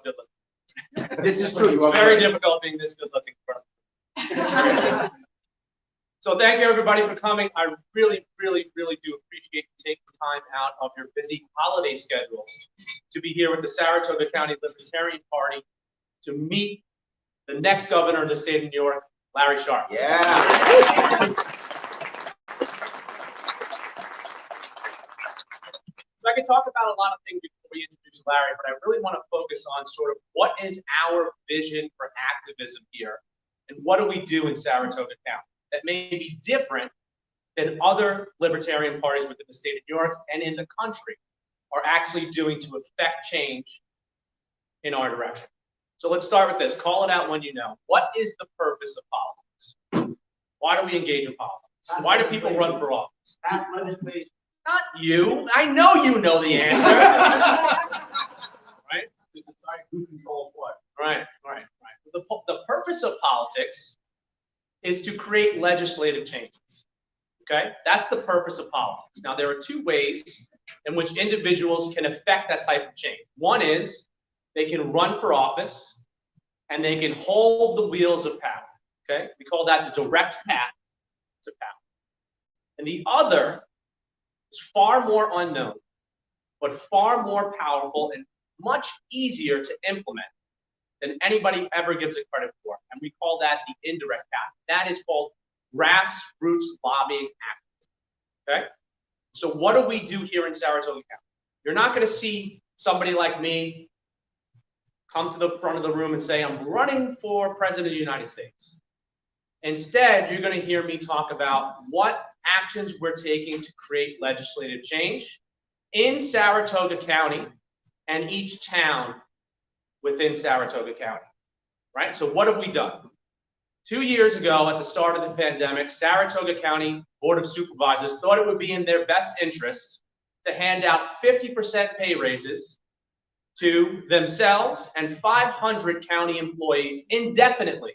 good looking. This is true. It's very difficult being this good looking. So thank you everybody for coming. I really, really, really do appreciate you taking time out of your busy holiday schedules to be here with the Saratoga County Libertarian Party to meet the next governor of the state of New York, Larry Sharpe. Yeah. So I can talk about a lot of things before we introduce Larry, but I really want to focus on sort of what is our vision for activism here, and what do we do in Saratoga County that may be different than other libertarian parties within the state of New York and in the country are actually doing to affect change in our direction. So let's start with this. Call it out when you know. What is the purpose of politics? Why do we engage in politics? Why do people run for office? Pass legislation. Not you. I know you know the answer. Right? To decide who controls what. Right. The purpose of politics is to create legislative changes. Okay? That's the purpose of politics. Now, there are two ways in which individuals can affect that type of change. One is they can run for office and they can hold the wheels of power. Okay? We call that the direct path to power. And the other is far more unknown, but far more powerful and much easier to implement than anybody ever gives it credit for. And we call that the indirect path. That is called grassroots lobbying activism. Okay? So what do we do here in Saratoga County? You're not going to see somebody like me come to the front of the room and say, I'm running for president of the United States. Instead, you're going to hear me talk about what actions we're taking to create legislative change in Saratoga County and each town within Saratoga County, right? So what have we done? 2 years ago, at the start of the pandemic, Saratoga County Board of Supervisors thought it would be in their best interest to hand out 50% pay raises to themselves and 500 county employees indefinitely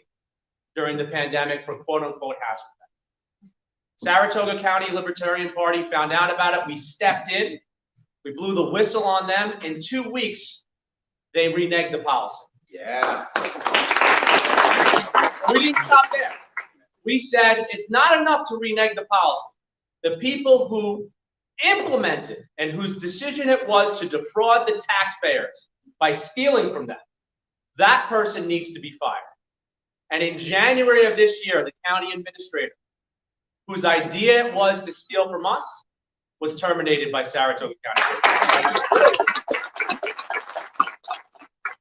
during the pandemic for quote-unquote house arrest. Saratoga County Libertarian Party found out about it. We stepped in. We blew the whistle on them. In 2 weeks, they reneged the policy. Yeah. We didn't stop there. We said it's not enough to renege the policy. The people who implemented and whose decision it was to defraud the taxpayers by stealing from them, that person needs to be fired. And in January of this year, the county administrator, whose idea it was to steal from us, was terminated by Saratoga County.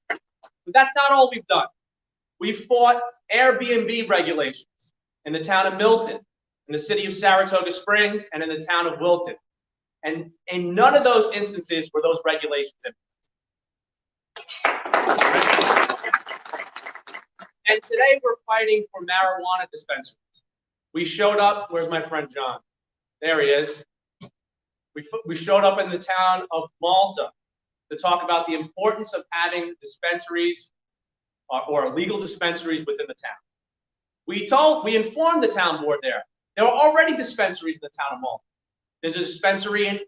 But that's not all we've done. We fought Airbnb regulations in the town of Milton, in the city of Saratoga Springs, and in the town of Wilton. And in none of those instances were those regulations implemented. And today we're fighting for marijuana dispensaries. We showed up, where's my friend John? There he is. We showed up in the town of Malta to talk about the importance of having dispensaries or legal dispensaries within the town. We informed the town board there. There were already dispensaries in the town of Malta. There's a dispensary in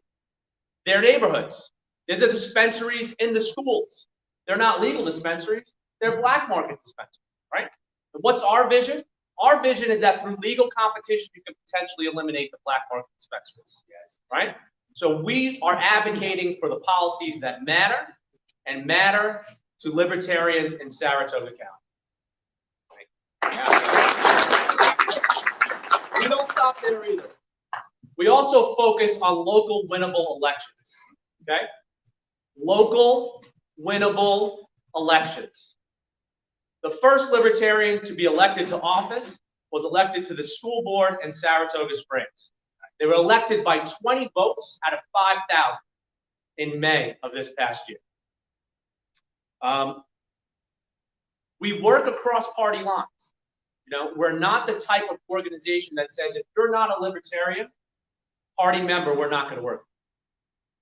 their neighborhoods. There's dispensaries in the schools. They're not legal dispensaries. They're black market dispensaries, right? And what's our vision? Our vision is that through legal competition, you can potentially eliminate the black market dispensaries, right? So we are advocating for the policies that matter and matter to libertarians in Saratoga County. Right? We don't stop there either. We also focus on local winnable elections, okay? Local winnable elections. The first libertarian to be elected to office was elected to the school board in Saratoga Springs. They were elected by 20 votes out of 5,000 in May of this past year. We work across party lines. You know, we're not the type of organization that says if you're not a libertarian party member, we're not going to work.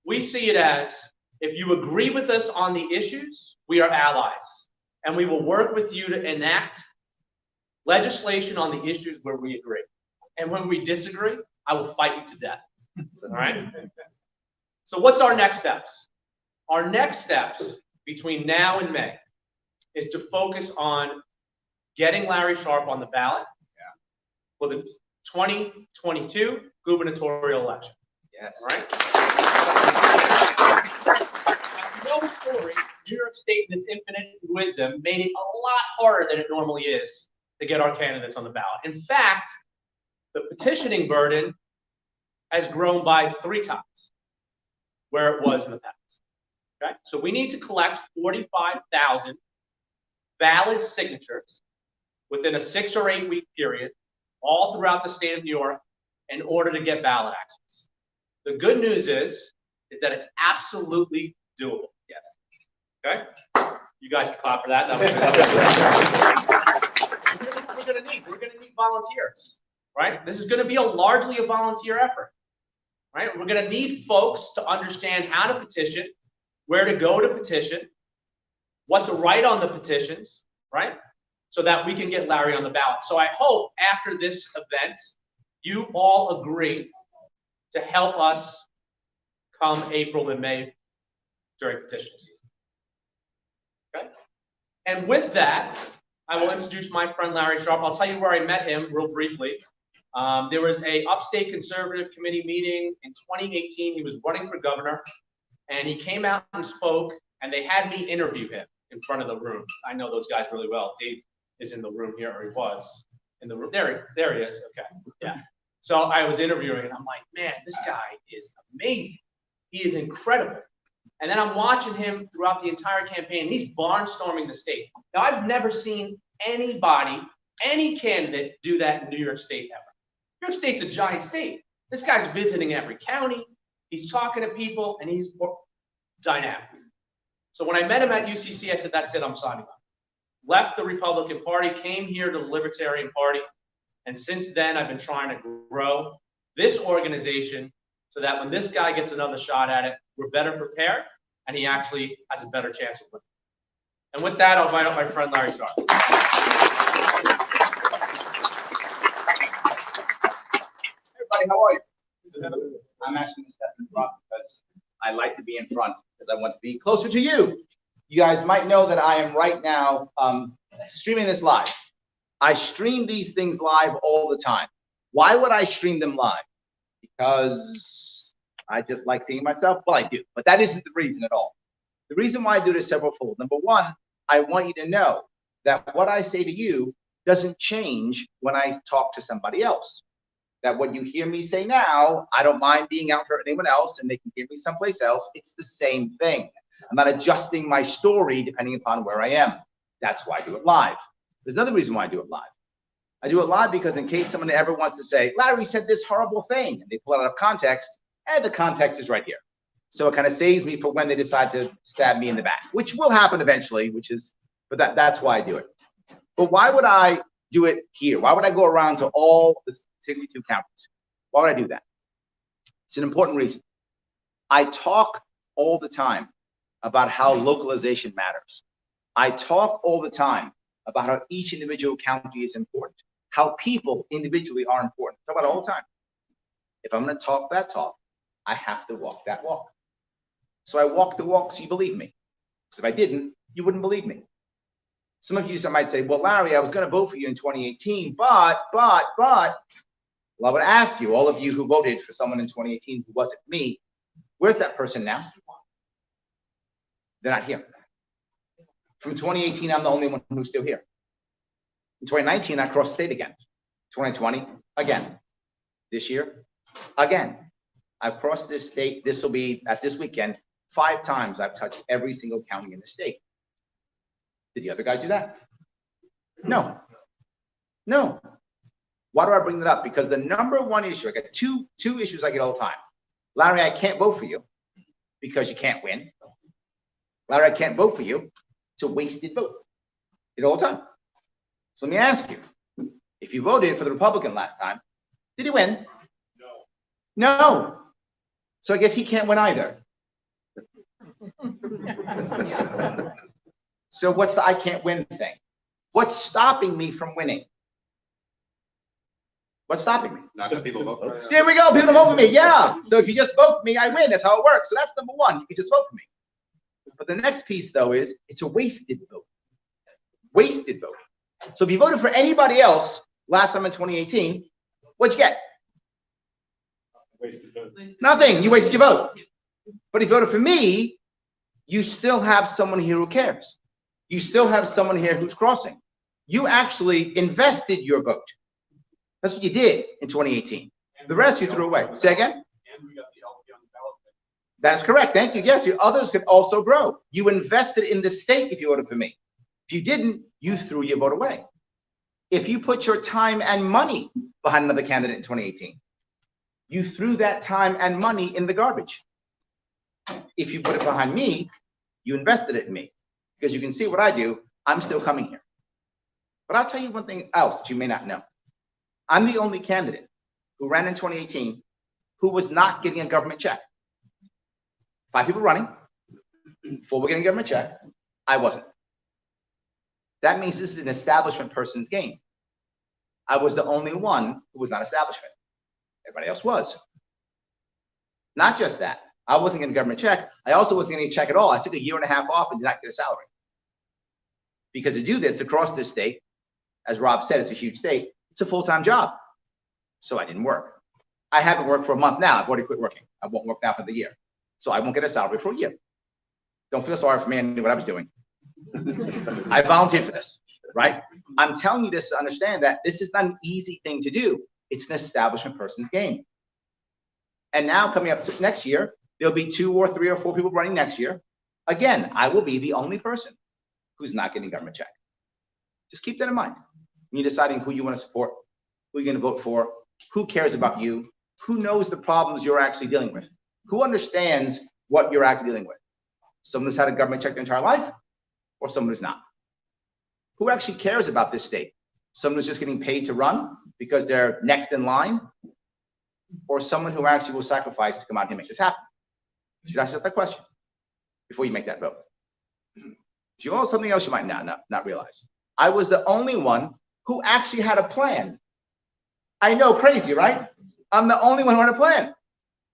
We see it as if you agree with us on the issues, we are allies. And we will work with you to enact legislation on the issues where we agree. And when we disagree, I will fight you to death. All right? So what's our next steps? Our next steps between now and May is to focus on getting Larry Sharpe on the ballot for the 2022 gubernatorial election. Yes. All right? No story, New York State in its infinite wisdom made it a lot harder than it normally is to get our candidates on the ballot. In fact, the petitioning burden has grown by 3 times where it was in the past. Okay? So we need to collect 45,000 valid signatures within a 6 or 8 week period, all throughout the state of New York, in order to get ballot access. The good news is that it's absolutely doable. Yes. Okay? You guys can clap for that. We're gonna need volunteers, right? This is gonna be largely a volunteer effort, right? We're gonna need folks to understand how to petition, where to go to petition, what to write on the petitions, right? So that we can get Larry on the ballot. So I hope after this event, you all agree to help us come April and May during petition season. Okay? And with that, I will introduce my friend Larry Sharpe. I'll tell you where I met him real briefly. There was a upstate conservative committee meeting in 2018. He was running for governor, and he came out and spoke, and they had me interview him in front of the room. I know those guys really well. Dave is in the room here, or he was in the room. There he is. Okay, yeah. So I was interviewing, and I'm like, man, this guy is amazing. He is incredible. And then I'm watching him throughout the entire campaign. He's barnstorming the state. Now, I've never seen anybody, any candidate do that in New York State ever. New York State's a giant state. This guy's visiting every county. He's talking to people, and he's dynamic. So when I met him at UCC, I said, that's it, I'm signing up. Left the Republican Party, came here to the Libertarian Party, and since then I've been trying to grow this organization so that when this guy gets another shot at it, we're better prepared, and he actually has a better chance of winning. And with that, I'll invite up my friend Larry Sharpe. Everybody, how are you? I'm actually going to step in front because I like to be in front because I want to be closer to you. You guys might know that I am right now streaming this live. I stream these things live all the time. Why would I stream them live? Because I just like seeing myself. Well, I do, but that isn't the reason at all. The reason why I do this is severalfold. Number one, I want you to know that what I say to you doesn't change when I talk to somebody else. That what you hear me say now, I don't mind being out for anyone else and they can hear me someplace else. It's the same thing. I'm not adjusting my story depending upon where I am. That's why I do it live. There's another reason why I do it live. I do it live because in case someone ever wants to say, Larry said this horrible thing, and they pull it out of context, and the context is right here. So it kind of saves me for when they decide to stab me in the back, which will happen eventually, but that's why I do it. But why would I do it here? Why would I go around to all the 62 counties? Why would I do that? It's an important reason. I talk all the time about how localization matters. I talk all the time about how each individual county is important, how people individually are important. I talk about it all the time. If I'm going to talk that talk, I have to walk that walk. So I walk the walk so you believe me. Because if I didn't, you wouldn't believe me. Some of you might say, well, Larry, I was going to vote for you in 2018, but, well, I would ask you, all of you who voted for someone in 2018 who wasn't me, where's that person now? They're not here. From 2018, I'm the only one who's still here. In 2019, I crossed state again. 2020, again. This year, again. I've crossed this state. This will be, at this weekend, 5 times I've touched every single county in the state. Did the other guys do that? No. No. Why do I bring that up? Because the number one issue, I get two issues I get all the time. Larry, I can't vote for you because you can't win. Larry, I can't vote for you. It's a wasted vote. Get it all the time. So let me ask you, if you voted for the Republican last time, did he win? No. No. So I guess he can't win either. So what's the I can't win thing? What's stopping me from winning? What's stopping me? Not that people vote for you. There we go. People vote for me. Yeah. So if you just vote for me, I win. That's how it works. So that's number one. You can just vote for me. But the next piece, though, is it's a wasted vote. wasted vote. So if you voted for anybody else last time in 2018, what'd you get? Wasted vote. Nothing. You wasted your vote. But if you voted for me, you still have someone here who cares. You still have someone here who's crossing. You actually invested your vote. That's what you did in 2018. The rest you threw away. Say again? And we got the LP on the ballot. That's correct. Thank you. Yes, your others could also grow. You invested in the state if you voted for me. If you didn't, you threw your vote away. If you put your time and money behind another candidate in 2018, you threw that time and money in the garbage. If you put it behind me, you invested it in me. Because you can see what I do, I'm still coming here. But I'll tell you one thing else that you may not know. I'm the only candidate who ran in 2018 who was not getting a government check. 5 people running, 4 were getting a government check, I wasn't. That means this is an establishment person's game. I was the only one who was not establishment. Everybody else was. Not just that, I wasn't getting a government check, I also wasn't getting a check at all. I took a 1.5 years off and did not get a salary. Because to do this across this state, as Rob said, it's a huge state, it's a full-time job. So I didn't work. I haven't worked for a month now, I've already quit working. I won't work now for the year. So I won't get a salary for a year. Don't feel sorry for me, I knew what I was doing. I volunteered for this, right? I'm telling you this to understand that this is not an easy thing to do. It's an establishment person's game. And now coming up to next year, there'll be 2 or 3 or 4 people running next year. Again, I will be the only person who's not getting a government check. Just keep that in mind. When you're deciding who you want to support, who you're going to vote for, who cares about you, who knows the problems you're actually dealing with, who understands what you're actually dealing with. Someone who's had a government check their entire life, or someone who's not. Who actually cares about this state? Someone who's just getting paid to run because they're next in line, or someone who actually will sacrifice to come out here and make this happen? You should ask yourself that question before you make that vote. You also something else you might not realize. I was the only one who actually had a plan. I know, crazy, right? I'm the only one who had a plan.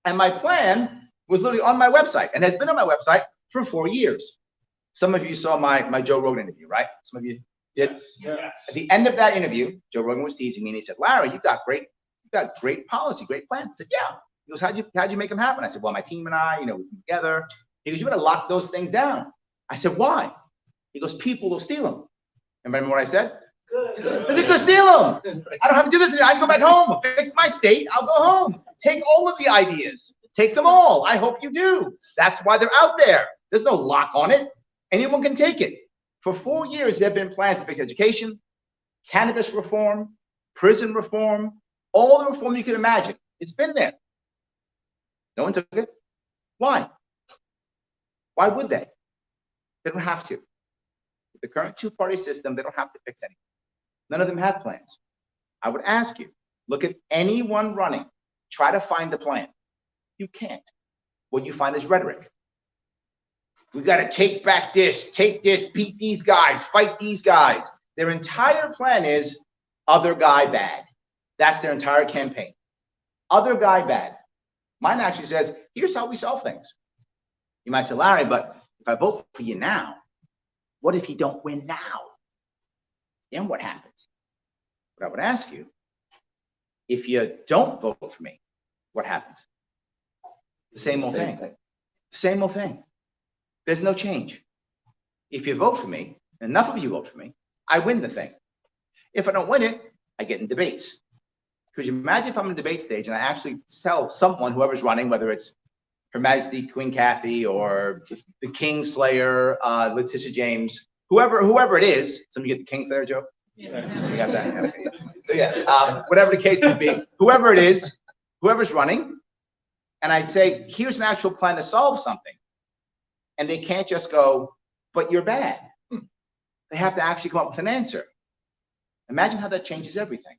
And my plan was literally on my website and has been on my website for 4 years. Some of you saw my Joe Rogan interview, right? Some of you did. Yes. At the end of that interview, Joe Rogan was teasing me and he said, "Larry, you got great policy, great plans." I said, "Yeah." He goes, how'd you make them happen? I said, "Well, my team and I, we came together." He goes, "You better lock those things down." I said, "Why?" He goes, "People will steal them." And remember what I said? Good. I said, "Go steal them. I don't have to do this anymore. I can go back home. I'll fix my state. I'll go home. Take all of the ideas. Take them all. I hope you do." That's why they're out there. There's no lock on it. Anyone can take it. For 4 years, there have been plans to fix education, cannabis reform, prison reform, all the reform you can imagine. It's been there. No one took it. Why? Why would they? They don't have to. With the current 2-party system, they don't have to fix anything. None of them have plans. I would ask you, look at anyone running. Try to find a plan. You can't. What you find is rhetoric. We got to take back this, take this, beat these guys, fight these guys. Their entire plan is other guy bad. That's their entire campaign. Other guy bad. Mine actually says, here's how we solve things. You might say, "Larry, but if I vote for you now, what if you don't win now? Then what happens?" But I would ask you, if you don't vote for me, what happens? The same old thing. The same old thing. There's no change. If you vote for me, enough of you vote for me, I win the thing. If I don't win it, I get in debates. Could you imagine if I'm in a debate stage and I actually tell someone, whoever's running, whether it's Her Majesty Queen Kathy or the Kingslayer, Letitia James, whoever it is, some of you get the Kingslayer joke? Yeah. You got that? So yes, whatever the case may be, whoever it is, whoever's running, and I say, here's an actual plan to solve something. And they can't just go, "But you're bad." They have to actually come up with an answer. Imagine how that changes everything.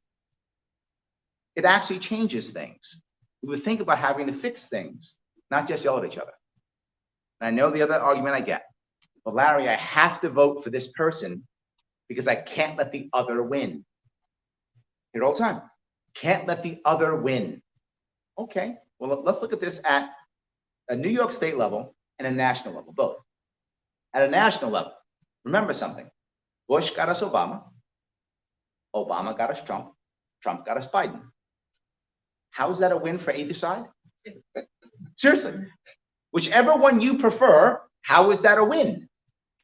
It actually changes things. We would think about having to fix things, not just yell at each other. And I know the other argument I get. "Well, Larry, I have to vote for this person because I can't let the other win." Hear it all the time. Can't let the other win. Okay, well, let's look at this at a New York State level and a national level, both. At a national level, remember something. Bush got us Obama. Obama got us Trump. Trump got us Biden. How is that a win for either side? Seriously. Whichever one you prefer, how is that a win?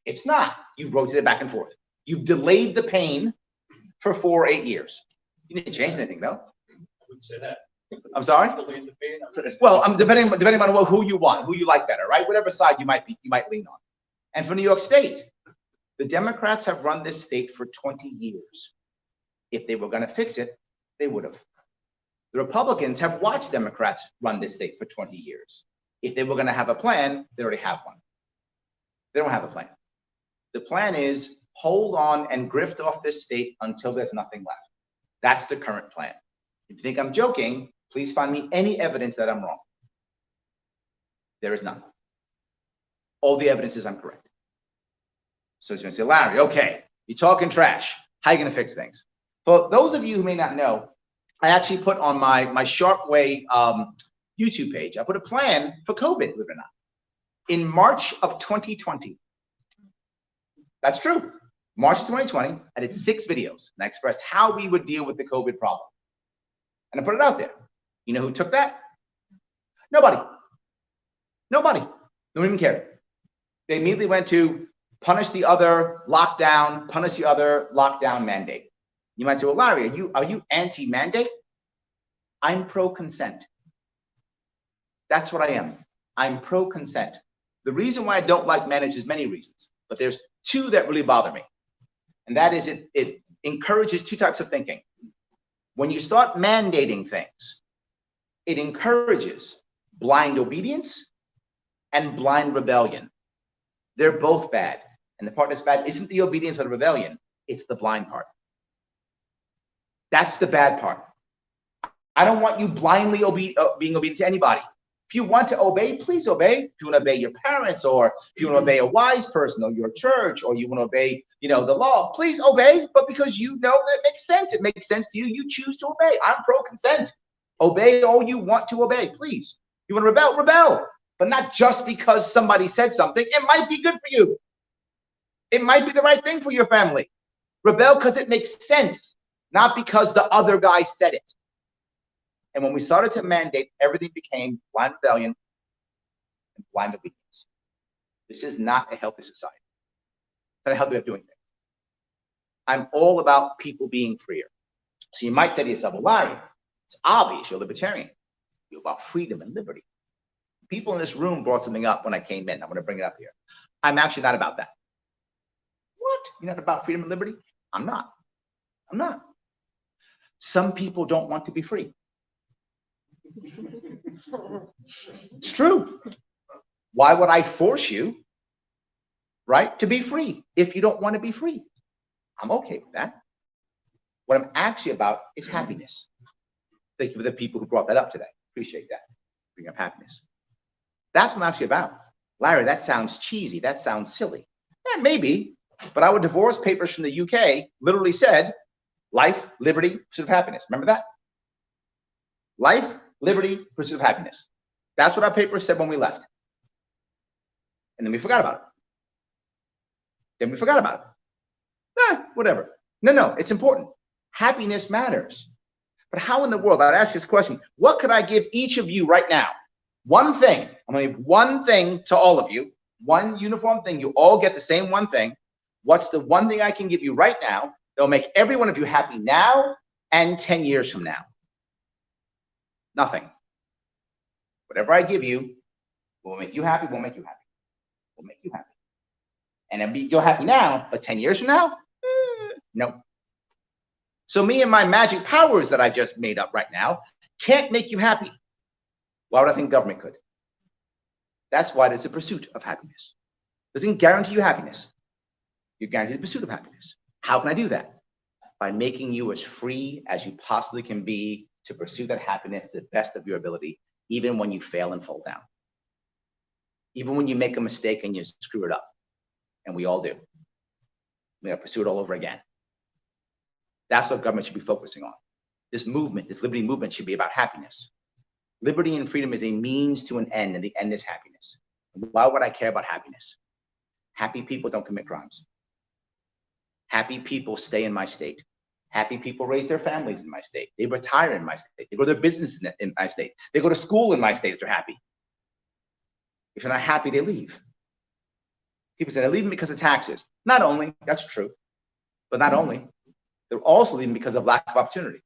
It's not. You've rotated back and forth. You've delayed the pain for 4 or 8 years. You didn't change anything, though. I wouldn't say that. I'm sorry? Delayed the pain. Well, depending on who you want, who you like better, right? Whatever side you might lean on. And for New York State, the Democrats have run this state for 20 years. If they were going to fix it, they would have. The Republicans have watched Democrats run this state for 20 years. If they were going to have a plan, they already have one. They don't have a plan. The plan is hold on and grift off this state until there's nothing left. That's the current plan. If you think I'm joking, please find me any evidence that I'm wrong. There is none. All the evidence is I'm correct. So you're going to say, Larry, okay, you're talking trash. How are you going to fix things? For those of you who may not know, I actually put on my Sharp Way YouTube page, I put a plan for COVID, believe it or not, in March of 2020. That's true. March of 2020, I did 6 videos and I expressed how we would deal with the COVID problem. And I put it out there. You know who took that? Nobody. Nobody. No one even cared. They immediately went to punish the other lockdown, punish the other lockdown mandate. You might say, well, Larry, are you anti-mandate? I'm pro-consent. That's what I am. I'm pro-consent. The reason why I don't like mandates is many reasons, but there's 2 that really bother me. And that is it encourages 2 types of thinking. When you start mandating things, it encourages blind obedience and blind rebellion. They're both bad. And the part that's bad isn't the obedience or the rebellion, it's the blind part. That's the bad part. I don't want you blindly being obedient to anybody. If you want to obey, please obey. If you want to obey your parents, or if you want to obey a wise person or your church, or you want to obey, the law, please obey. But because you know that it makes sense to you, you choose to obey. I'm pro-consent. Obey all you want to obey, please. You want to rebel, rebel. But not just because somebody said something. It might be good for you. It might be the right thing for your family. Rebel because it makes sense, not because the other guy said it. And when we started to mandate, everything became blind rebellion and blind obedience. This is not a healthy society. It's not a healthy way of doing things. I'm all about people being freer. So you might say to yourself, well, Larry, it's obvious you're a libertarian. You're about freedom and liberty. People in this room brought something up when I came in. I'm going to bring it up here. I'm actually not about that. What? You're not about freedom and liberty? I'm not. I'm not. Some people don't want to be free. It's true. Why would I force you, right, to be free if you don't want to be free? I'm okay with that. What I'm actually about is happiness. Thank you for the people who brought that up today. Appreciate that. Bring up happiness. That's what I'm actually about. Larry, that sounds cheesy. That sounds silly. Yeah, maybe, but our divorce papers from the UK literally said life, liberty, pursuit of happiness. Remember that? Life, liberty, pursuit of happiness. That's what our papers said when we left. And then we forgot about it. Whatever. No, it's important. Happiness matters. But how in the world, I'd ask you this question, what could I give each of you right now? One thing. I'm going to give one thing to all of you. One uniform thing. You all get the same one thing. What's the one thing I can give you right now that will make every one of you happy now and 10 years from now? Nothing. Whatever I give you will make you happy, won't make you happy. Will make you happy. And you're happy now, but 10 years from now? No. So me and my magic powers that I just made up right now can't make you happy. Why would I think government could? That's why there's a pursuit of happiness. Doesn't guarantee you happiness. You guarantee the pursuit of happiness. How can I do that? By making you as free as you possibly can be to pursue that happiness to the best of your ability, even when you fail and fall down. Even when you make a mistake and you screw it up. And we all do. We gotta pursue it all over again. That's what government should be focusing on. This movement, this liberty movement, should be about happiness. Liberty and freedom is a means to an end, and the end is happiness. Why would I care about happiness? Happy people don't commit crimes. Happy people stay in my state. Happy people raise their families in my state. They retire in my state. They go to their business in my state. They go to school in my state if they're happy. If they're not happy, they leave. People say they're leaving because of taxes. Not only, that's true, but not only, they're also leaving because of lack of opportunity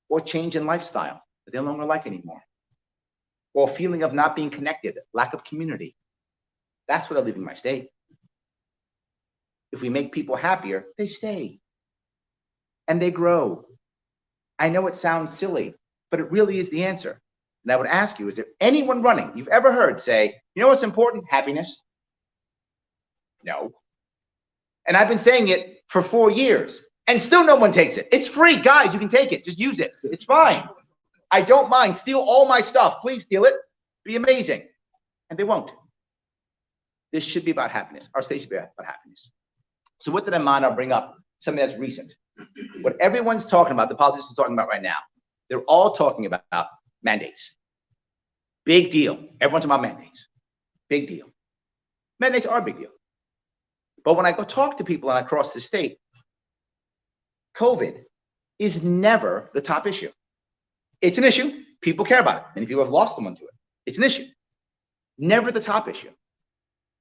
or change in lifestyle that they no longer like anymore, or a feeling of not being connected, lack of community. That's why they're leaving my state. If we make people happier, they stay and they grow. I know it sounds silly, but it really is the answer. And I would ask you, is there anyone running you've ever heard say, you know what's important? Happiness? No. And I've been saying it for 4 years and still no one takes it. It's free, guys. You can take it. Just use it. It's fine. I don't mind. Steal all my stuff. Please steal it. Be amazing. And they won't. This should be about happiness. Our state should be about happiness. So with that in mind, I'll bring up something that's recent. What everyone's talking about, the politicians are talking about right now, they're all talking about mandates. Big deal. Everyone's talking about mandates. Big deal. Mandates are a big deal. But when I go talk to people across the state, COVID is never the top issue. It's an issue. People care about it. Many people have lost someone to it. It's an issue. Never the top issue.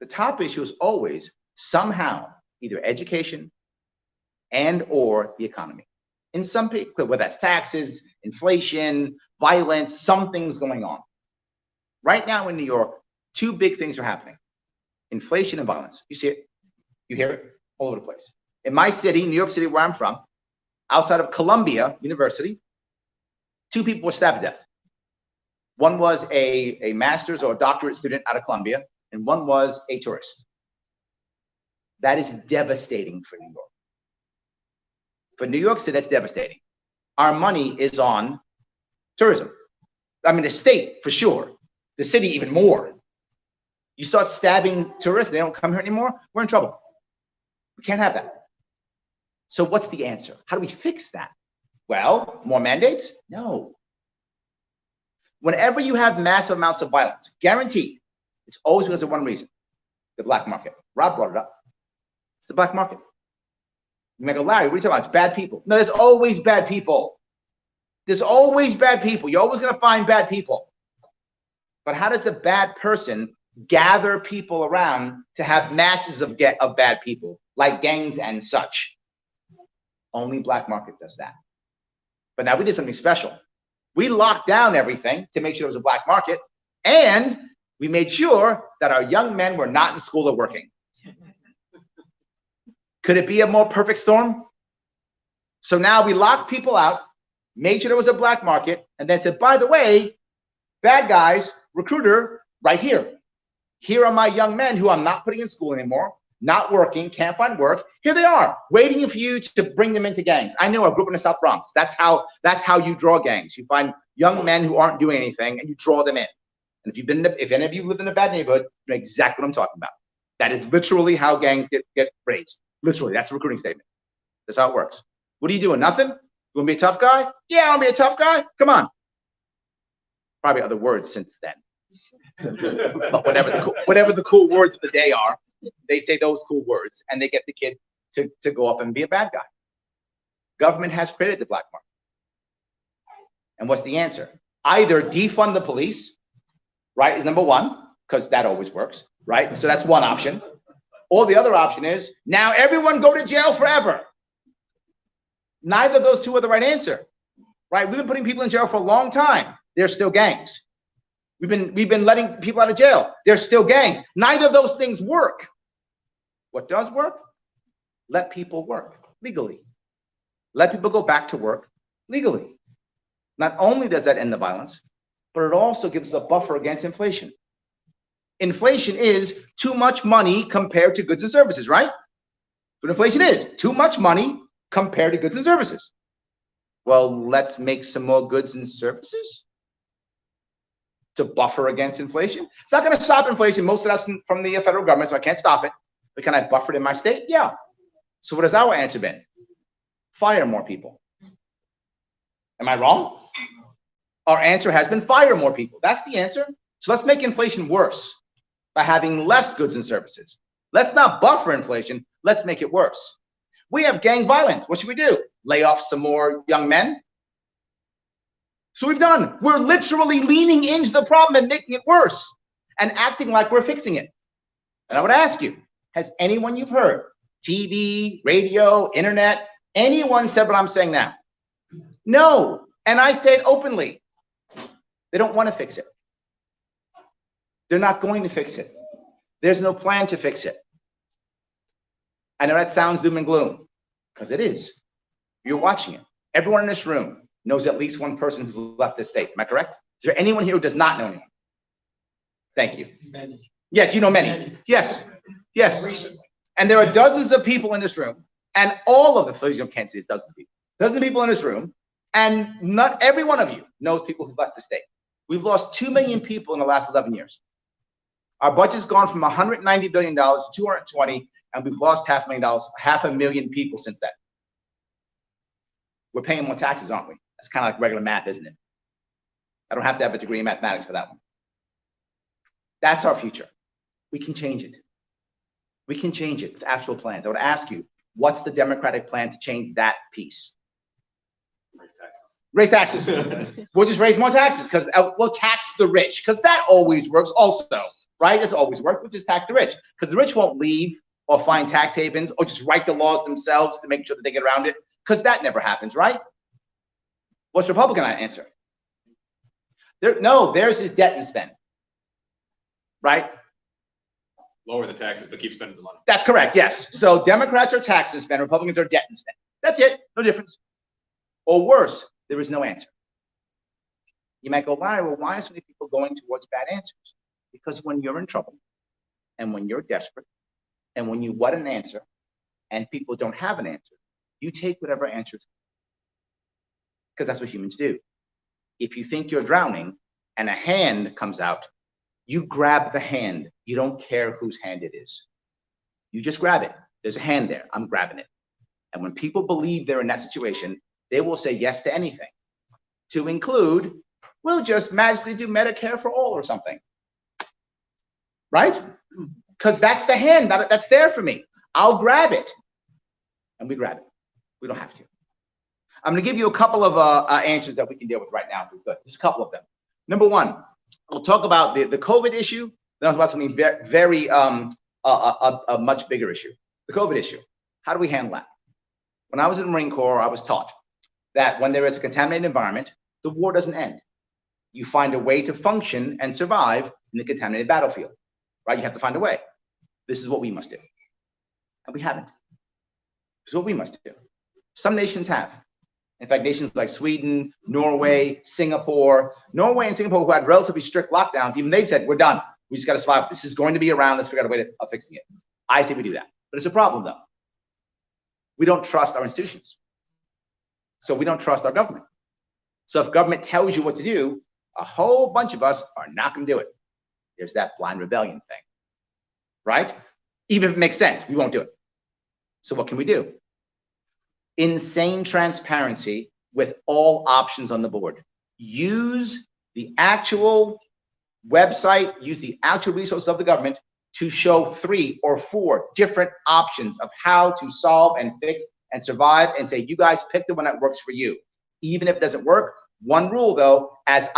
The top issue is always somehow either education and or the economy. In some people, whether that's taxes, inflation, violence, something's going on. Right now in New York, 2 big things are happening. Inflation and violence. You see it. You hear it all over the place. In my city, New York City, where I'm from, outside of Columbia University, 2 people were stabbed to death. One was a master's or a doctorate student out of Columbia, and one was a tourist. That is devastating for New York. For New York City, that's devastating. Our money is on tourism. I mean, the state, for sure. The city, even more. You start stabbing tourists, they don't come here anymore, we're in trouble. We can't have that. So what's the answer? How do we fix that? Well, more mandates? No. Whenever you have massive amounts of violence, guaranteed, it's always because of one reason, the black market. Rob brought it up. It's the black market. You may go, Larry, what are you talking about? It's bad people. No, there's always bad people. There's always bad people. You're always going to find bad people. But how does the bad person gather people around to have masses of bad people, like gangs and such? Only black market does that. But now we did something special. We locked down everything to make sure there was a black market, and we made sure that our young men were not in school or working. Could it be a more perfect storm? So now we locked people out, made sure there was a black market, and then said, by the way, bad guys, recruiter, right here. Here are my young men who I'm not putting in school anymore, not working, can't find work. Here they are, waiting for you to bring them into gangs. I know, I grew up in the South Bronx. That's how you draw gangs. You find young men who aren't doing anything and you draw them in. And if any of you lived in a bad neighborhood, you know exactly what I'm talking about. That is literally how gangs get raised. Literally, that's a recruiting statement. That's how it works. What are you doing? Nothing? You want to be a tough guy? Yeah, I want to be a tough guy. Come on. Probably other words since then. But whatever the cool words of the day are, they say those cool words, and they get the kid to go off and be a bad guy. Government has created the black market. And what's the answer? Either defund the police, right, is number one, because that always works, right? So that's one option. Or the other option is, now everyone go to jail forever. Neither of those two are the right answer, right? We've been putting people in jail for a long time. They're still gangs. We've been letting people out of jail. They're still gangs. Neither of those things work. What does work? Let people work legally. Let people go back to work legally. Not only does that end the violence, but it also gives a buffer against inflation. Inflation is too much money compared to goods and services, right? But inflation is too much money compared to goods and services. Well, let's make some more goods and services to buffer against inflation. It's not going to stop inflation. Most of that's from the federal government, so I can't stop it. But can I buffer it in my state? Yeah. So what has our answer been? Fire more people. Am I wrong? Our answer has been fire more people. That's the answer. So let's make inflation worse by having less goods and services. Let's not buffer inflation. Let's make it worse. We have gang violence. What should we do? Lay off some more young men? So we've done. We're literally leaning into the problem and making it worse and acting like we're fixing it. And I would ask you, has anyone you've heard, TV, radio, internet, anyone said what I'm saying now? No. And I say it openly. They don't want to fix it. They're not going to fix it. There's no plan to fix it. I know that sounds doom and gloom, because it is. You're watching it. Everyone in this room knows at least one person who's left this state. Am I correct? Is there anyone here who does not know anyone? Thank you. Many. Yes, you know many. Yes, yes. Recently. And there are dozens of people in this room, and all of the, please, you can't see it's dozens of people. Dozens of people in this room, and not every one of you knows people who've left the state. We've lost 2 million people in the last 11 years. Our budget's gone from $190 billion to 220, and we've lost $500,000 people since then. We're paying more taxes, aren't we? That's kind of like regular math, isn't it? I don't have to have a degree in mathematics for that one. That's our future. We can change it. We can change it with actual plans. I would ask you, what's the Democratic plan to change that piece? Raise taxes. Raise taxes. We'll just raise more taxes because we'll tax the rich, because that always works also, right? It's always worked. We'll just tax the rich because the rich won't leave or find tax havens or just write the laws themselves to make sure that they get around it, because that never happens, right? What's the Republican answer? No, theirs is debt and spend, right? Lower the taxes, but keep spending the money. That's correct, yes. So Democrats are tax and spend, Republicans are debt and spend. That's it, no difference. Or worse, there is no answer. You might go, Larry, well, why are so many people going towards bad answers? Because when you're in trouble, and when you're desperate, and when you want an answer, and people don't have an answer, you take whatever answer is. Because that's what humans do. If you think you're drowning, and a hand comes out, you grab the hand. You don't care whose hand it is. You just grab it. There's a hand there. I'm grabbing it. And when people believe they're in that situation, they will say yes to anything, to include, we'll just magically do Medicare for all or something. Right? Because that's the hand that's there for me. I'll grab it. And we grab it. We don't have to. I'm going to give you a couple of answers that we can deal with right now if we could. Just a couple of them. Number one, we'll talk about the COVID issue. Then I'll talk about something very a much bigger issue. The COVID issue. How do we handle that? When I was in the Marine Corps, I was taught that when there is a contaminated environment, the war doesn't end. You find a way to function and survive in the contaminated battlefield, right? You have to find a way. This is what we must do. And we haven't. This is what we must do. Some nations have. In fact, nations like Sweden, Norway, Singapore, who had relatively strict lockdowns, even they've said, we're done. We just got to survive. This is going to be around. Let's figure out a way of fixing it. I say we do that. But it's a problem, though. We don't trust our institutions. So we don't trust our government. So if government tells you what to do, a whole bunch of us are not going to do it. There's that blind rebellion thing, right? Even if it makes sense, we won't do it. So what can we do? Insane transparency with all options on the board. Use the actual website, use the actual resources of the government to show 3 or 4 different options of how to solve and fix and survive, and say, you guys pick the one that works for you. Even if it doesn't work, one rule though, as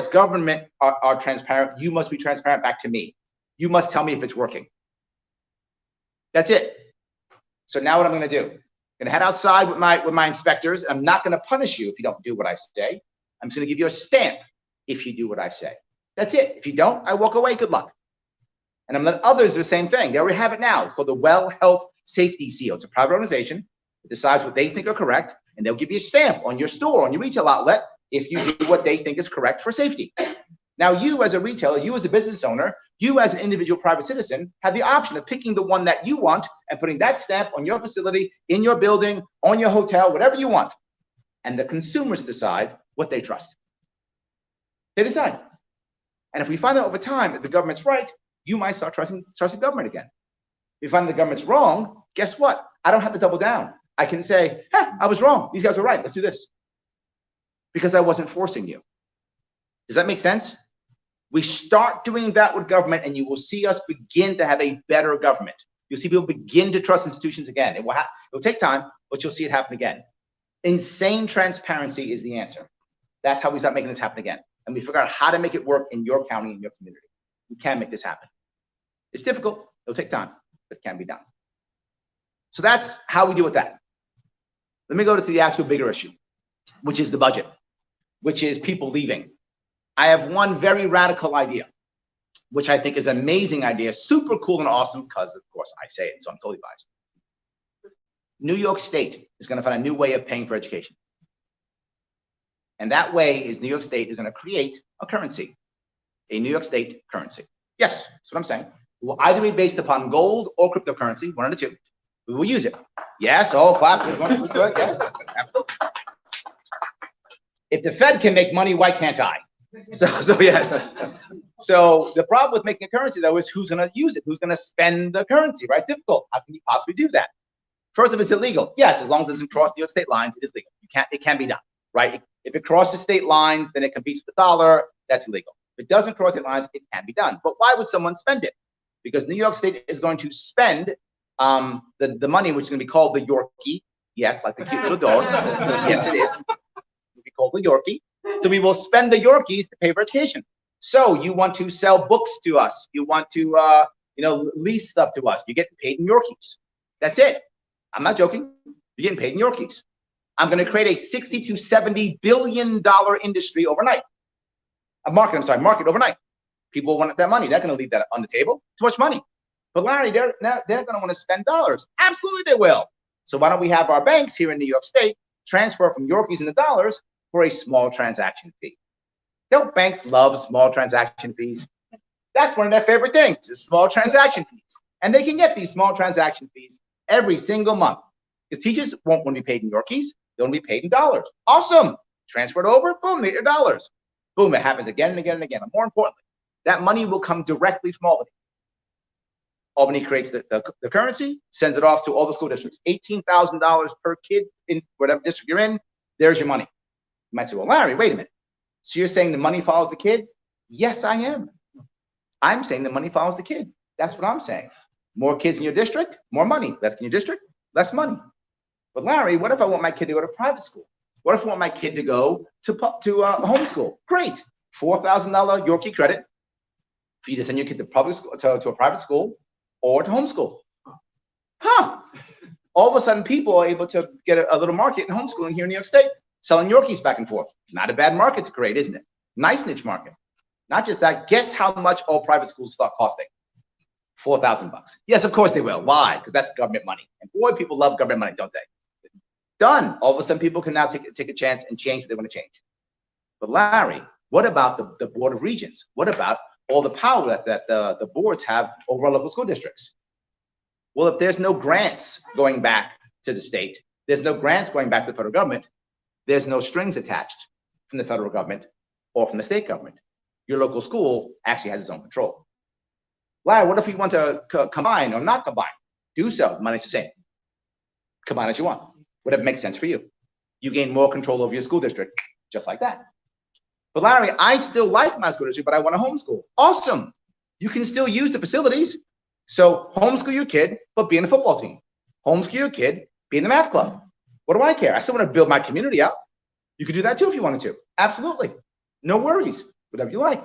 government are transparent, you must be transparent back to me. You must tell me if it's working. That's it. So now what I'm going to do, I'm going to head outside with my inspectors. I'm not going to punish you if you don't do what I say. I'm just going to give you a stamp if you do what I say. That's it. If you don't, I walk away. Good luck. And I'm going to let others do the same thing. They already have it now. It's called the Well Health Safety Seal. It's a private organization. It decides what they think are correct, and they'll give you a stamp on your store, on your retail outlet, if you do what they think is correct for safety. Now, you as a retailer, you as a business owner, you as an individual private citizen have the option of picking the one that you want and putting that stamp on your facility, in your building, on your hotel, whatever you want. And the consumers decide what they trust. They decide. And if we find out over time that the government's right, you might start trusting government again. If you find the government's wrong, guess what? I don't have to double down. I can say, I was wrong. These guys were right. Let's do this. Because I wasn't forcing you. Does that make sense? We start doing that with government, and you will see us begin to have a better government. You'll see people begin to trust institutions again. It will take time, but you'll see it happen again. Insane transparency is the answer. That's how we start making this happen again. And we figure out how to make it work in your county, in your community. We can make this happen. It's difficult. It'll take time, but it can be done. So that's how we deal with that. Let me go to the actual bigger issue, which is the budget, which is people leaving. I have one very radical idea, which I think is an amazing idea, super cool and awesome, because of course I say it, so I'm totally biased. New York State is going to find a new way of paying for education. And that way is New York State is going to create a currency, a New York State currency. Yes, that's what I'm saying. It will either be based upon gold or cryptocurrency, one of the two. We will use it. Yes, oh, clap. Yes, absolutely. If the Fed can make money, why can't I? So yes. So the problem with making a currency, though, is who's going to use it? Who's going to spend the currency, right? It's difficult. How can you possibly do that? First, if it's illegal, yes, as long as it doesn't cross New York State lines, it is legal. It can be done, right? If it crosses state lines, then it competes with the dollar. That's illegal. If it doesn't cross state lines, it can be done. But why would someone spend it? Because New York State is going to spend the money, which is going to be called the Yorkie. Yes, like the cute little dog. Yes, it is. It will be called the Yorkie. So we will spend the Yorkies to pay for education. So you want to sell books to us. You want to, lease stuff to us. You get paid in Yorkies. That's it. I'm not joking. You're getting paid in Yorkies. I'm going to create a $60 to $70 billion industry overnight. Market overnight. People want that money. They're going to leave that on the table. Too much money. But Larry, they're going to want to spend dollars. Absolutely they will. So why don't we have our banks here in New York State transfer from Yorkies into dollars for a small transaction fee? Don't banks love small transaction fees? That's one of their favorite things, is small transaction fees. And they can get these small transaction fees every single month. Because teachers won't want to be paid in Yorkies. They'll be paid in dollars. Awesome. Transfer it over. Boom, they get your dollars. Boom, it happens again and again and again. And more importantly, that money will come directly from Albany. Albany creates the currency, sends it off to all the school districts. $18,000 per kid in whatever district you're in. There's your money. You might say, well, Larry, wait a minute. So you're saying the money follows the kid? Yes, I am. I'm saying the money follows the kid. That's what I'm saying. More kids in your district, more money. Less in your district, less money. But Larry, what if I want my kid to go to private school? What if I want my kid to go to homeschool? Great. $4,000 Yorkie credit for you to send your kid to public school, to a private school or to homeschool. All of a sudden, people are able to get a little market in homeschooling here in New York State, selling Yorkies back and forth. Not a bad market to create, isn't it? Nice niche market. Not just that. Guess how much all private schools start costing? $4,000. Yes, of course they will. Why? Because that's government money. And boy, people love government money, don't they? Done. All of a sudden, people can now take a chance and change what they want to change. But Larry, what about the Board of Regents? What about all the power that the boards have over our local school districts? Well, if there's no grants going back to the state, there's no grants going back to the federal government, there's no strings attached from the federal government or from the state government. Your local school actually has its own control. Larry, what if you want to combine or not combine? Do so. The money's the same. Combine as you want. Whatever makes sense for you. You gain more control over your school district, just like that. But Larry, I still like my school district, but I want to homeschool. Awesome. You can still use the facilities. So homeschool your kid, but be in the football team. Homeschool your kid, be in the math club. What do I care? I still want to build my community out. You could do that too if you wanted to. Absolutely. No worries. Whatever you like.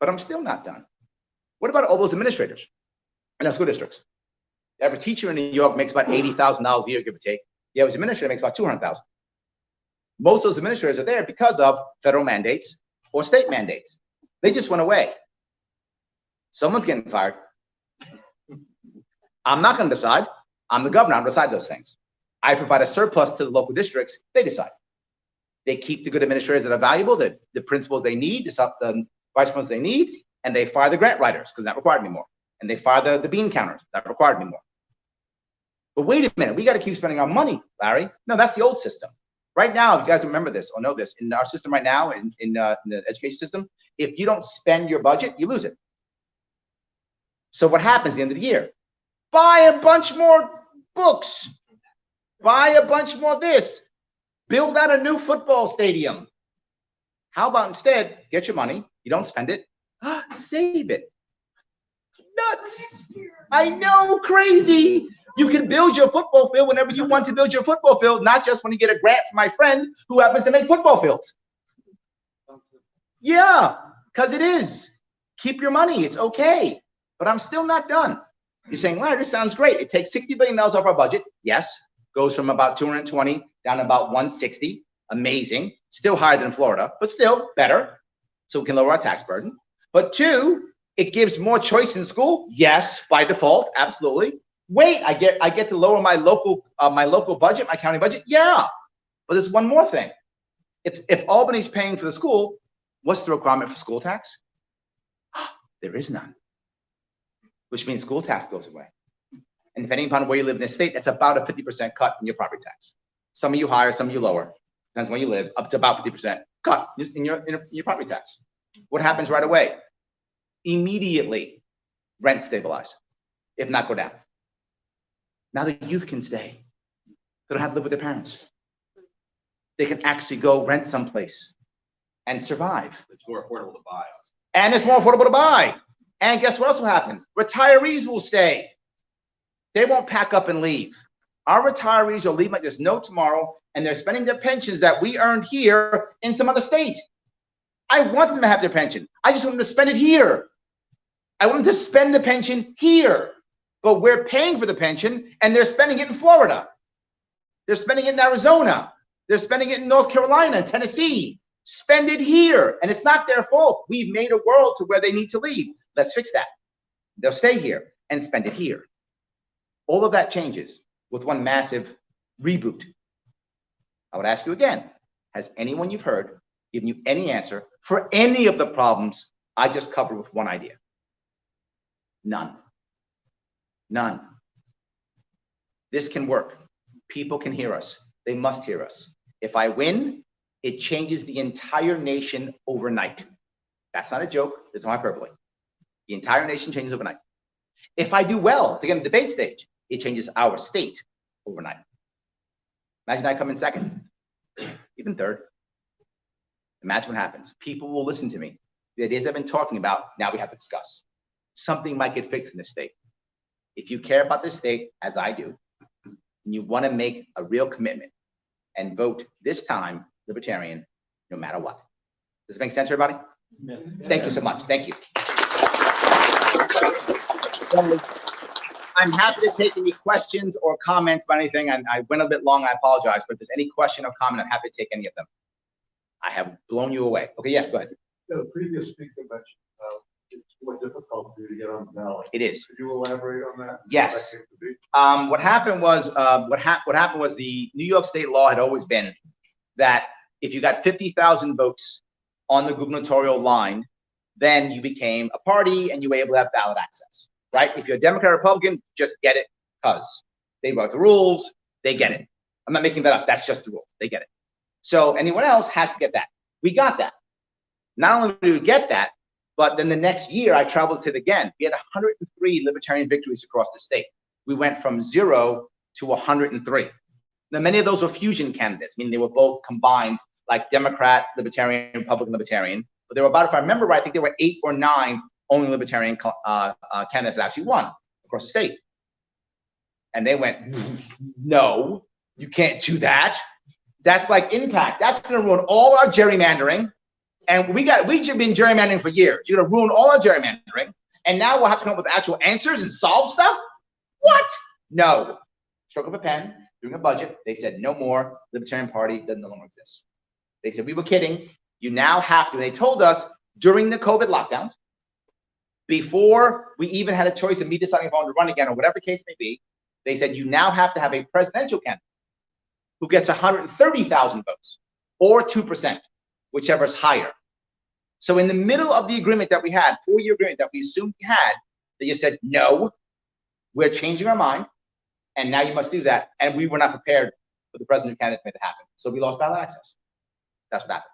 But I'm still not done. What about all those administrators in our school districts? Every teacher in New York makes about $80,000 a year, give or take. The average administrator makes about $200,000. Most of those administrators are there because of federal mandates or state mandates. They just went away. Someone's getting fired. I'm not going to decide. I'm the governor. I'm going to decide those things. I provide a surplus to the local districts. They decide. They keep the good administrators that are valuable, the principals they need, the vice principals they need, and they fire the grant writers because they're not required anymore. And they fire the bean counters, not required anymore. But wait a minute, we got to keep spending our money, Larry. No, that's the old system. Right now, if you guys remember this or know this, in our system right now, in the education system, if you don't spend your budget, you lose it. So what happens at the end of the year? Buy a bunch more books. Buy a bunch more this. Build out a new football stadium. How about instead, get your money, you don't spend it, save it. Nuts. I know, crazy. You can build your football field whenever you want to build your football field, not just when you get a grant from my friend who happens to make football fields. Yeah, because it is. Keep your money. It's okay. But I'm still not done. You're saying, Larry, this sounds great. It takes $60 billion off our budget. Yes. Goes from about 220 down to about 160. Amazing. Still higher than Florida, but still better. So we can lower our tax burden. But two, it gives more choice in school. Yes, by default, absolutely. Wait, I get to lower my local budget, my county budget. Yeah, but there's one more thing. If Albany's paying for the school, what's the requirement for school tax? There is none, which means school tax goes away. And depending upon where you live in the state, that's about a 50% cut in your property tax. Some of you higher, some of you lower. Depends on where you live. Up to about 50% cut in your property tax. What happens right away? Immediately, rent stabilize, if not go down. Now the youth can stay. They don't have to live with their parents. They can actually go rent someplace and survive. It's more affordable to buy. And it's more affordable to buy. And guess what else will happen? Retirees will stay. They won't pack up and leave. Our retirees will leave like there's no tomorrow, and they're spending their pensions that we earned here in some other state. I want them to have their pension. I just want them to spend it here. I want them to spend the pension here. But we're paying for the pension, and they're spending it in Florida. They're spending it in Arizona. They're spending it in North Carolina and Tennessee. Spend it here. And it's not their fault. We've made a world to where they need to leave. Let's fix that. They'll stay here and spend it here. All of that changes with one massive reboot. I would ask you again, has anyone you've heard given you any answer for any of the problems I just covered with one idea? None. None. This can work. People can hear us. They must hear us. If I win, it changes the entire nation overnight. That's not a joke. There's no hyperbole. The entire nation changes overnight. If I do well to get in the debate stage, it changes our state overnight. Imagine I come in second, even third. Imagine what happens. People will listen to me. The ideas I've been talking about, now we have to discuss. Something might get fixed in this state. If you care about this state, as I do, and you want to make a real commitment and vote this time Libertarian, no matter what. Does it make sense, everybody? Yeah. Thank you so much. Thank you. I'm happy to take any questions or comments about anything. I went a bit long. I apologize. But if there's any question or comment, I'm happy to take any of them. I have blown you away. Okay, yes, go ahead. The previous speaker mentioned it's more difficult for you to get on the ballot. It is. Could you elaborate on that? Yes. That came to be? What happened was the New York State law had always been that if you got 50,000 votes on the gubernatorial line, then you became a party and you were able to have ballot access, right? If you're a Democrat or Republican, just get it because they wrote the rules, they get it. I'm not making that up. That's just the rule. They get it. So anyone else has to get that. We got that. Not only did we get that, but then the next year I traveled to it again. We had 103 libertarian victories across the state. We went from 0 to 103. Now, many of those were fusion candidates, meaning they were both combined, like Democrat, Libertarian, Republican, Libertarian. But there were about, if I remember right, I think there were 8 or 9 only Libertarian candidates that actually won across the state. And they went, no, you can't do that. That's like impact. That's going to ruin all our gerrymandering. And we've been gerrymandering for years. You're going to ruin all our gerrymandering. And now we'll have to come up with actual answers and solve stuff? What? No. Stroke of a pen, doing a budget. They said no more. Libertarian Party doesn't no longer exist. They said we were kidding. You now have to. And they told us during the COVID lockdowns, before we even had a choice of me deciding if I wanted to run again or whatever the case may be, they said you now have to have a presidential candidate who gets 130,000 votes or 2%, whichever is higher. So in the middle of the agreement that we had, 4-year agreement that we assumed we had, they just said, no, we're changing our mind, and now you must do that. And we were not prepared for the presidential candidate to make it happen. So we lost ballot access. That's what happened.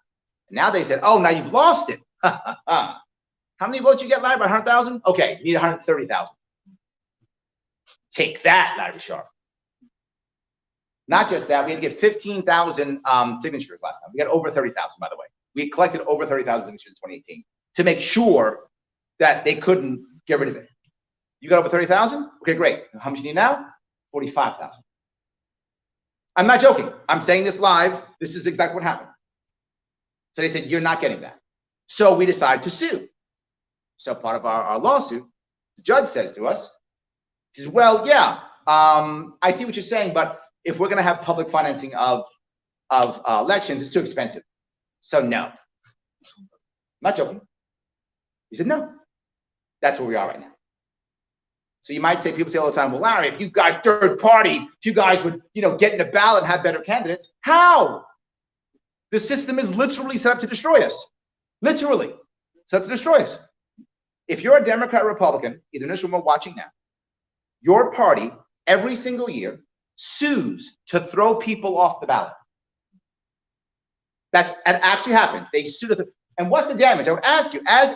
And now they said, oh, now you've lost it. How many votes you get, Larry? About 100,000? Okay, you need 130,000. Take that, Larry Sharp. Not just that, we had to get 15,000 signatures last time. We got over 30,000, by the way. We collected over 30,000 signatures in 2018 to make sure that they couldn't get rid of it. You got over 30,000? Okay, great. How much do you need now? 45,000. I'm not joking. I'm saying this live. This is exactly what happened. So they said, you're not getting that. So we decided to sue. So part of our lawsuit, the judge says to us, he says, well, yeah, I see what you're saying, but if we're going to have public financing of elections, it's too expensive. So no. Not joking. He said, no. That's where we are right now. So you might say, people say all the time, well, Larry, if you guys third party, if you guys would, get in the ballot and have better candidates. How? The system is literally set up to destroy us. Literally set up to destroy us. If you're a Democrat or Republican, either in this room or watching now, your party every single year sues to throw people off the ballot. It actually happens. They sue and what's the damage? I would ask you, as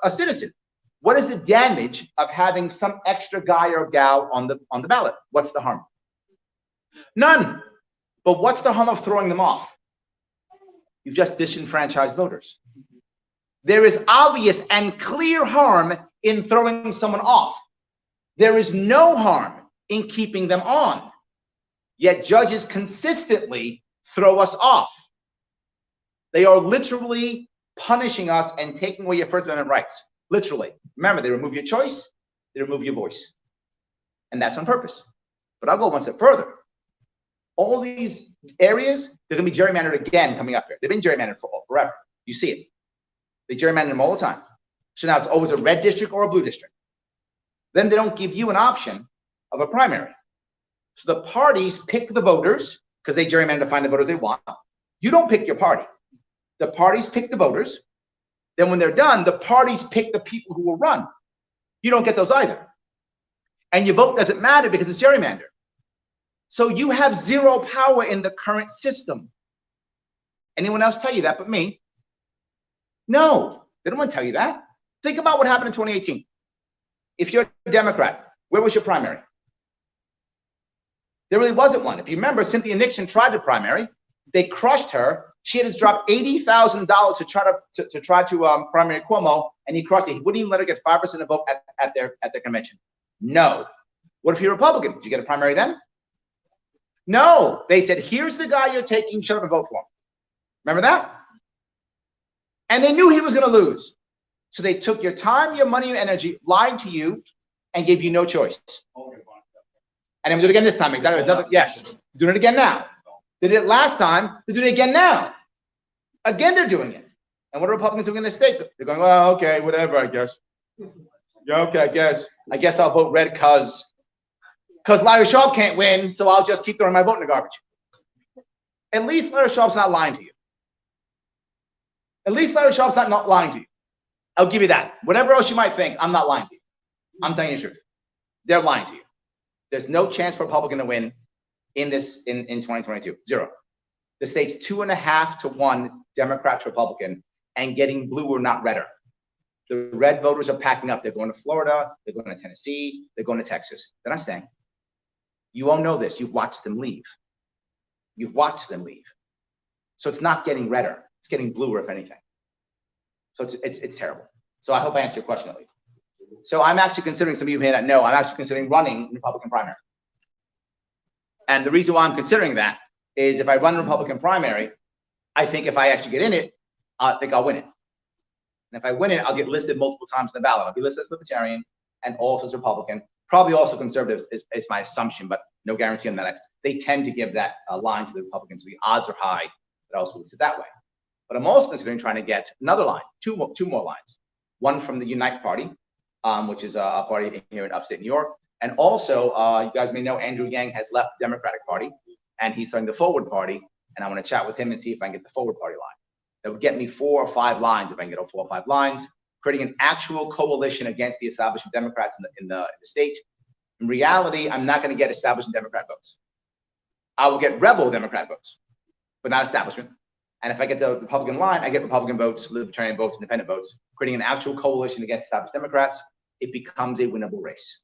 a citizen, what is the damage of having some extra guy or gal on the ballot? What's the harm? None. But what's the harm of throwing them off? You've just disenfranchised voters. There is obvious and clear harm in throwing someone off. There is no harm in keeping them on. Yet judges consistently throw us off. They are literally punishing us and taking away your First Amendment rights. Literally. Remember, they remove your choice, they remove your voice. And that's on purpose. But I'll go one step further. All these areas, they're going to be gerrymandered again coming up here. They've been gerrymandered forever. You see it. They gerrymander them all the time. So now it's always a red district or a blue district. Then they don't give you an option of a primary. So the parties pick the voters because they gerrymander to find the voters they want. You don't pick your party. The parties pick the voters. Then when they're done, the parties pick the people who will run. You don't get those either. And your vote doesn't matter because it's gerrymandered. So you have zero power in the current system. Anyone else tell you that but me? No, they don't want to tell you that. Think about what happened in 2018. If you're a Democrat, where was your primary? There really wasn't one. If you remember, Cynthia Nixon tried the primary. They crushed her. She had to drop $80,000 to try to primary Cuomo, and he crushed it. He wouldn't even let her get 5% of the vote at their convention. No. What if you're Republican? Did you get a primary then? No. They said, here's the guy you're taking. Shut up and vote for him. Remember that? And they knew he was going to lose. So they took your time, your money, your energy, lied to you, and gave you no choice. And I'm going to do it again this time. Exactly. Yes. Doing it again now. They did it last time. They're doing it again now. Again, they're doing it. And what are Republicans doing in the state? They're going, well, okay, whatever, I guess. Yeah, okay, I guess I'll vote red because Larry Sharpe can't win, so I'll just keep throwing my vote in the garbage. At least Larry Sharpe's not lying to you. At least Larry Sharpe's not lying to you. I'll give you that. Whatever else you might think, I'm not lying to you. I'm telling you the truth. They're lying to you. There's no chance for a Republican to win in 2022. Zero. The state's 2.5 to 1 Democrat to Republican, and getting bluer, not redder. The red voters are packing up. They're going to Florida. They're going to Tennessee. They're going to Texas. They're not staying. You all know this. You've watched them leave. You've watched them leave. So it's not getting redder. It's getting bluer, if anything. So it's terrible. So I hope I answered your question at least. So I'm actually considering, some of you may not know, I'm actually considering running in Republican primary. And the reason why I'm considering that is if I run the Republican primary, I think if I actually get in it, I think I'll win it. And if I win it, I'll get listed multiple times in the ballot. I'll be listed as Libertarian and also as Republican, probably also Conservative is my assumption, but no guarantee on that. They tend to give that line to the Republicans, so the odds are high that I'll also be listed that way. But I'm also considering trying to get another line, two more lines. One from the Unite Party, which is a party here in upstate New York. And also, you guys may know Andrew Yang has left the Democratic Party, and he's starting the Forward Party. And I want to chat with him and see if I can get the Forward Party line. That would get me 4 or 5 lines if I can get all 4 or 5 lines, creating an actual coalition against the establishment Democrats in the state. In reality, I'm not going to get establishment Democrat votes. I will get rebel Democrat votes, but not establishment. And if I get the Republican line, I get Republican votes, Libertarian votes, Independent votes, creating an actual coalition against established Democrats. It becomes a winnable race.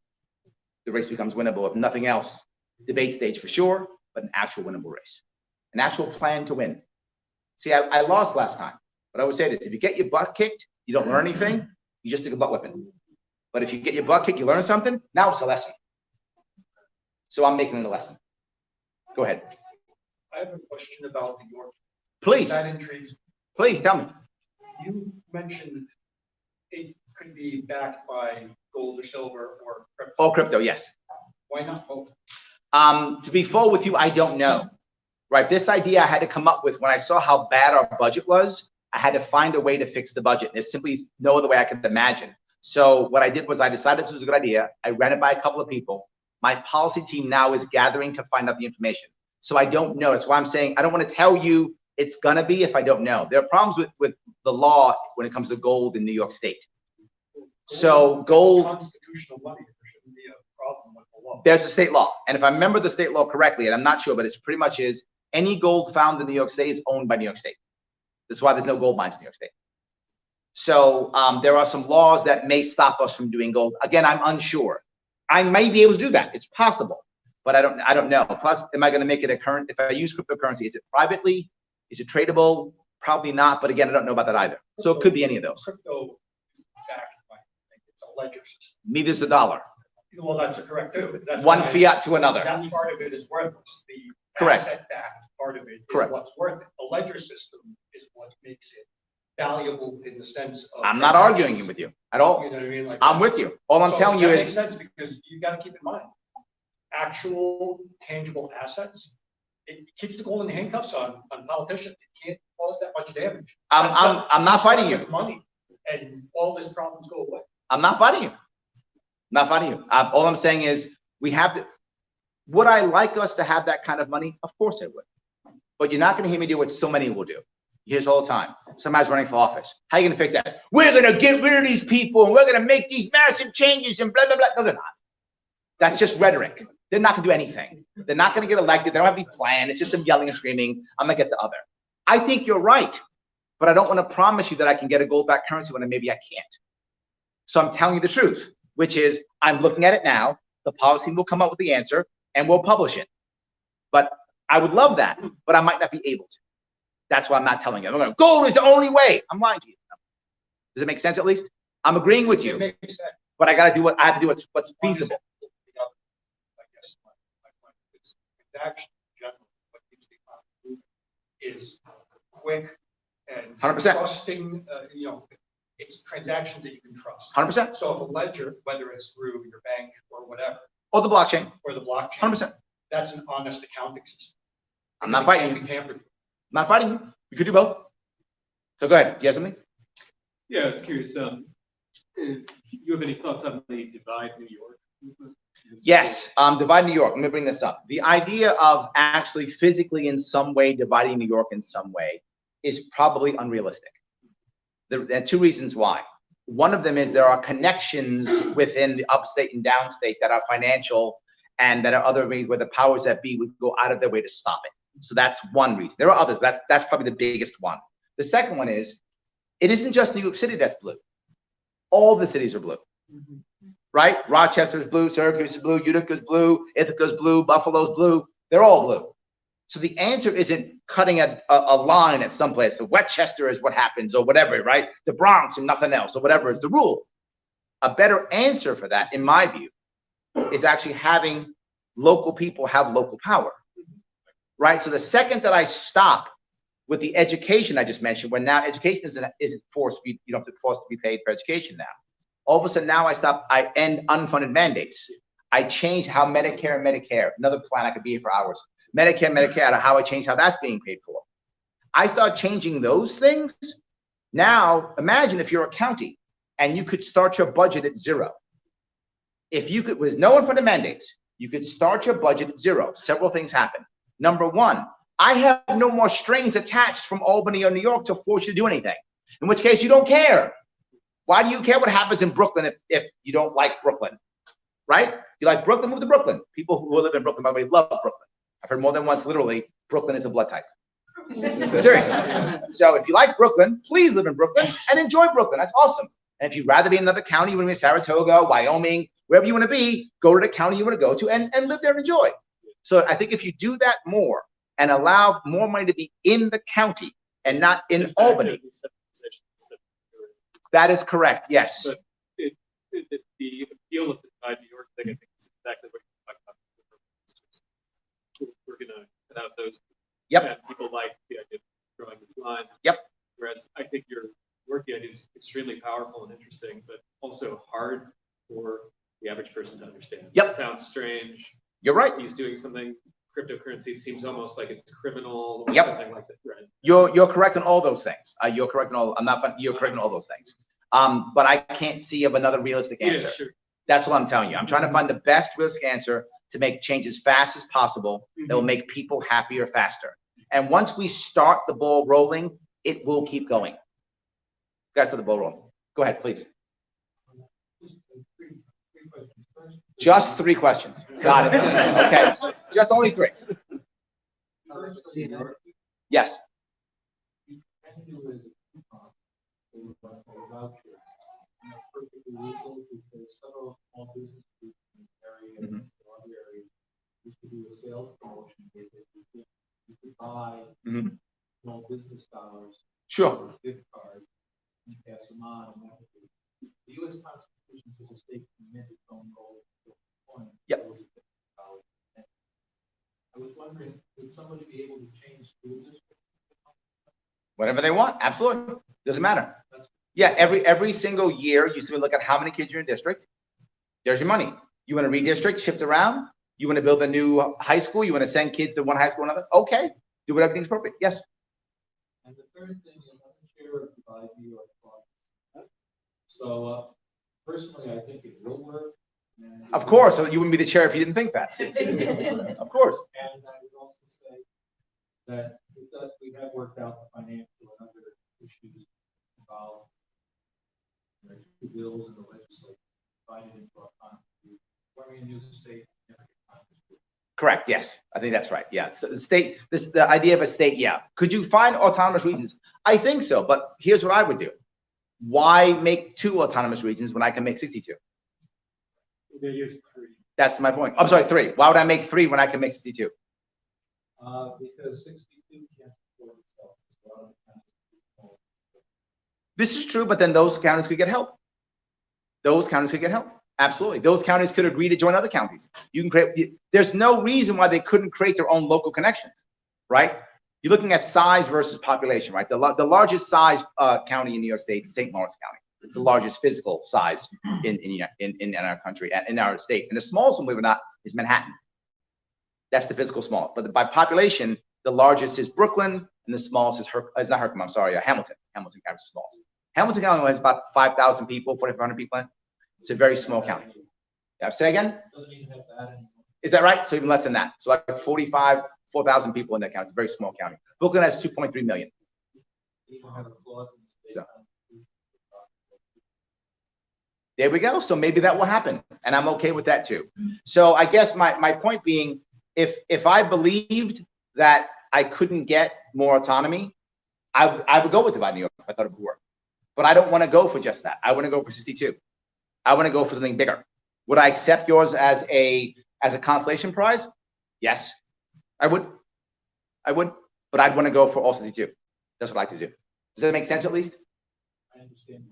The race becomes winnable, if nothing else, debate stage for sure, but an actual winnable race. An actual plan to win. See, I lost last time, but I would say this: if you get your butt kicked, you don't learn anything, you just take a butt whipping. But if you get your butt kicked, you learn something, now it's a lesson. So I'm making it a lesson. Go ahead. I have a question about New York. Please, That intrigues me. please tell me. You mentioned it could be backed by gold or silver or crypto. Oh, crypto, yes. Why not both? To be full with you, I don't know. Right, this idea I had to come up with when I saw how bad our budget was. I had to find a way to fix the budget. There's simply no other way I could imagine. So what I did was I decided this was a good idea. I ran it by a couple of people. My policy team now is gathering to find out the information. So I don't know. That's why I'm saying I don't want to tell you it's gonna be if I don't know. There are problems with the law when it comes to gold in New York State. So gold, Constitutional money, there shouldn't be a problem with the law. there's a state law. And if I remember the state law correctly, and I'm not sure, but it's pretty much is any gold found in New York State is owned by New York State. That's why there's no gold mines in New York State. So there are some laws that may stop us from doing gold. Again, I'm unsure. I may be able to do that. It's possible, but I don't know. Plus, am I going to make it a current? If I use cryptocurrency, is it privately? Is it tradable? Probably not. But again, I don't know about that either. So it could be any of those. Crypto is backed by, I think it's a ledger system. Maybe it's the dollar. Well, that's correct too. That's One why fiat to another. That part of it is worthless. The Correct. asset-backed part of it is Correct. what's worth it. The ledger system is what makes it valuable in the sense of. I'm not arguing with you at all. You know what I mean? Like I'm with you. All I'm so telling you that makes is sense because you got to keep in mind, actual tangible assets. It keeps the golden handcuffs on politicians. It can't cause that much damage. I'm not fighting you. Money and all these problems go away. I'm not fighting you. Not fighting you. All I'm saying is we have to. Would I like us to have that kind of money? Of course I would. But you're not going to hear me do what so many will do. You hear this all the time. Somebody's running for office. How are you going to fix that? We're going to get rid of these people and we're going to make these massive changes and blah, blah, blah. No, they're not. That's just rhetoric. They're not going to do anything. They're not going to get elected. They don't have any plan. It's just them yelling and screaming. I'm going to get the other. I think you're right. But I don't want to promise you that I can get a gold-backed currency when maybe I can't. So I'm telling you the truth, which is I'm looking at it now. The policy will come up with the answer and we'll publish it. But I would love that, but I might not be able to. That's why I'm not telling you. I'm going, gold is the only way. I'm lying to you. Does it make sense at least? I'm agreeing with It you, makes sense. but I got to do what I have to do what's feasible. I guess my point is transaction in general, what keeps the economy moving is quick and 100%. trusting, it's transactions that you can trust. 100%. So if a ledger, whether it's through your bank or whatever, Or the blockchain. or the blockchain, 100%. that's an honest accounting system. I'm not It fighting can't you. be tampered with. I'm not fighting you. You could do both. So go ahead. You have something? Yeah, I was curious, if you have any thoughts on the Divide New York movement? Yes. Divide New York. Let me bring this up. The idea of actually physically in some way dividing New York in some way is probably unrealistic. There are two reasons why. One of them is there are connections within the upstate and downstate that are financial and that are other ways where the powers that be would go out of their way to stop it. So that's one reason. There are others. That's probably the biggest one. The second one is it isn't just New York City that's blue. All the cities are blue, right? Rochester's blue, Syracuse is blue, Utica's blue, Ithaca's blue, Buffalo's blue. They're all blue. So the answer isn't cutting a line at some place. So Westchester is what happens or whatever, right? The Bronx and nothing else or whatever is the rule. A better answer for that, in my view, is actually having local people have local power, right? So the second that I stop with the education I just mentioned, when now education isn't forced, you don't have to force to be paid for education now. All of a sudden now I end unfunded mandates. I change how Medicare and Medicare, another plan I could be here for hours. Medicare, how I change how that's being paid for. I start changing those things. Now, imagine if you're a county and you could start your budget at zero. If you could, with no unfunded mandates, you could start your budget at zero. Several things happen. Number one, I have no more strings attached from Albany or New York to force you to do anything, in which case you don't care. Why do you care what happens in Brooklyn if you don't like Brooklyn, right? You like Brooklyn, move to Brooklyn. People who live in Brooklyn, by the way, love Brooklyn. I've heard more than once, literally, Brooklyn is a blood type. Seriously. So if you like Brooklyn, please live in Brooklyn and enjoy Brooklyn. That's awesome. And if you'd rather be in another county, you want to be in Saratoga, Wyoming, wherever you want to be, go to the county you want to go to and live there and enjoy. So I think if you do that more and allow more money to be in the county and not in Albany. That is correct, yes. But the appeal of the Divide New York thing, I think is exactly what you're talking about. We're gonna cut out those. Yep. And people like the idea of drawing these lines. Yep. Whereas I think your working idea is extremely powerful and interesting, but also hard for the average person to understand. Yep. It sounds strange. You're right. He's doing something, cryptocurrency seems almost like it's criminal or Yep. something like that, right? You're correct on all those things. You're correct on all. You're correct on all those things. But I can't see of another realistic answer. Yeah, sure. That's what I'm telling you. I'm trying to find the best realistic answer to make changes fast as possible that will make people happier faster. And once we start the ball rolling, it will keep going. Guys, to the ball rolling. Go ahead, please. Just 3 questions. Got it. Okay. Just only 3. Yes. Used to do a sales promotion with it. You could buy small business dollars. Sure. Gift cards and pass them on. And that would be, the U.S. Constitution says a state can amend its own goals to a point. Yep. I was wondering, would somebody be able to change school districts? Whatever they want. Absolutely. Doesn't matter. Yeah, every single year, you simply look at how many kids are in district. There's your money. You want to redistrict, shift around. You want to build a new high school. You want to send kids to one high school, another. Okay, do whatever is appropriate. Yes. And the third thing is, I'm the chair of Divide New York Caucus. So personally, I think it will work. Of course. So you wouldn't be the chair if you didn't think that. Of course. And I would also say that we have worked out the financial and other issues involved. There's 2 bills in the legislature divided into a constitution. Forming a new state. Correct. Yes, I think that's right. Yeah. So the state, the idea of a state. Yeah. Could you find autonomous regions? I think so. But here's what I would do. Why make 2 autonomous regions when I can make 62? They use 3. That's my point. I'm sorry, 3. Why would I make 3 when I can make 62? Because 62 can't support itself. This is true, but then those counties could get help. Those counties could get help. Absolutely. Those counties could agree to join other counties. You can create, there's no reason why they couldn't create their own local connections, right? You're looking at size versus population, right? The largest size county in New York State is St. Lawrence County. It's the largest physical size in our country, in our state. And the smallest one, believe it or not, is Manhattan. That's the physical small. But by population, the largest is Brooklyn, and the smallest is not Herkimer, I'm sorry, Hamilton. Hamilton County is the smallest. Hamilton County only has about 5,000 people, 4,500 people in it. It's a very small county. Yeah, say again? Doesn't even have that anymore. Is that right? So even less than that. So like 4,000 people in that county. It's a very small county. Brooklyn has 2.3 million. You don't have a clause in the state So. constitution. There we go. So maybe that will happen. And I'm okay with that too. So I guess my point being, if I believed that I couldn't get more autonomy, I would go with Divide New York if I thought it would work. But I don't want to go for just that. I want to go for 62. I want to go for something bigger. Would I accept yours as a consolation prize? Yes, I would. But I'd want to go for all 62. That's what I like to do. Does that make sense at least? I understand.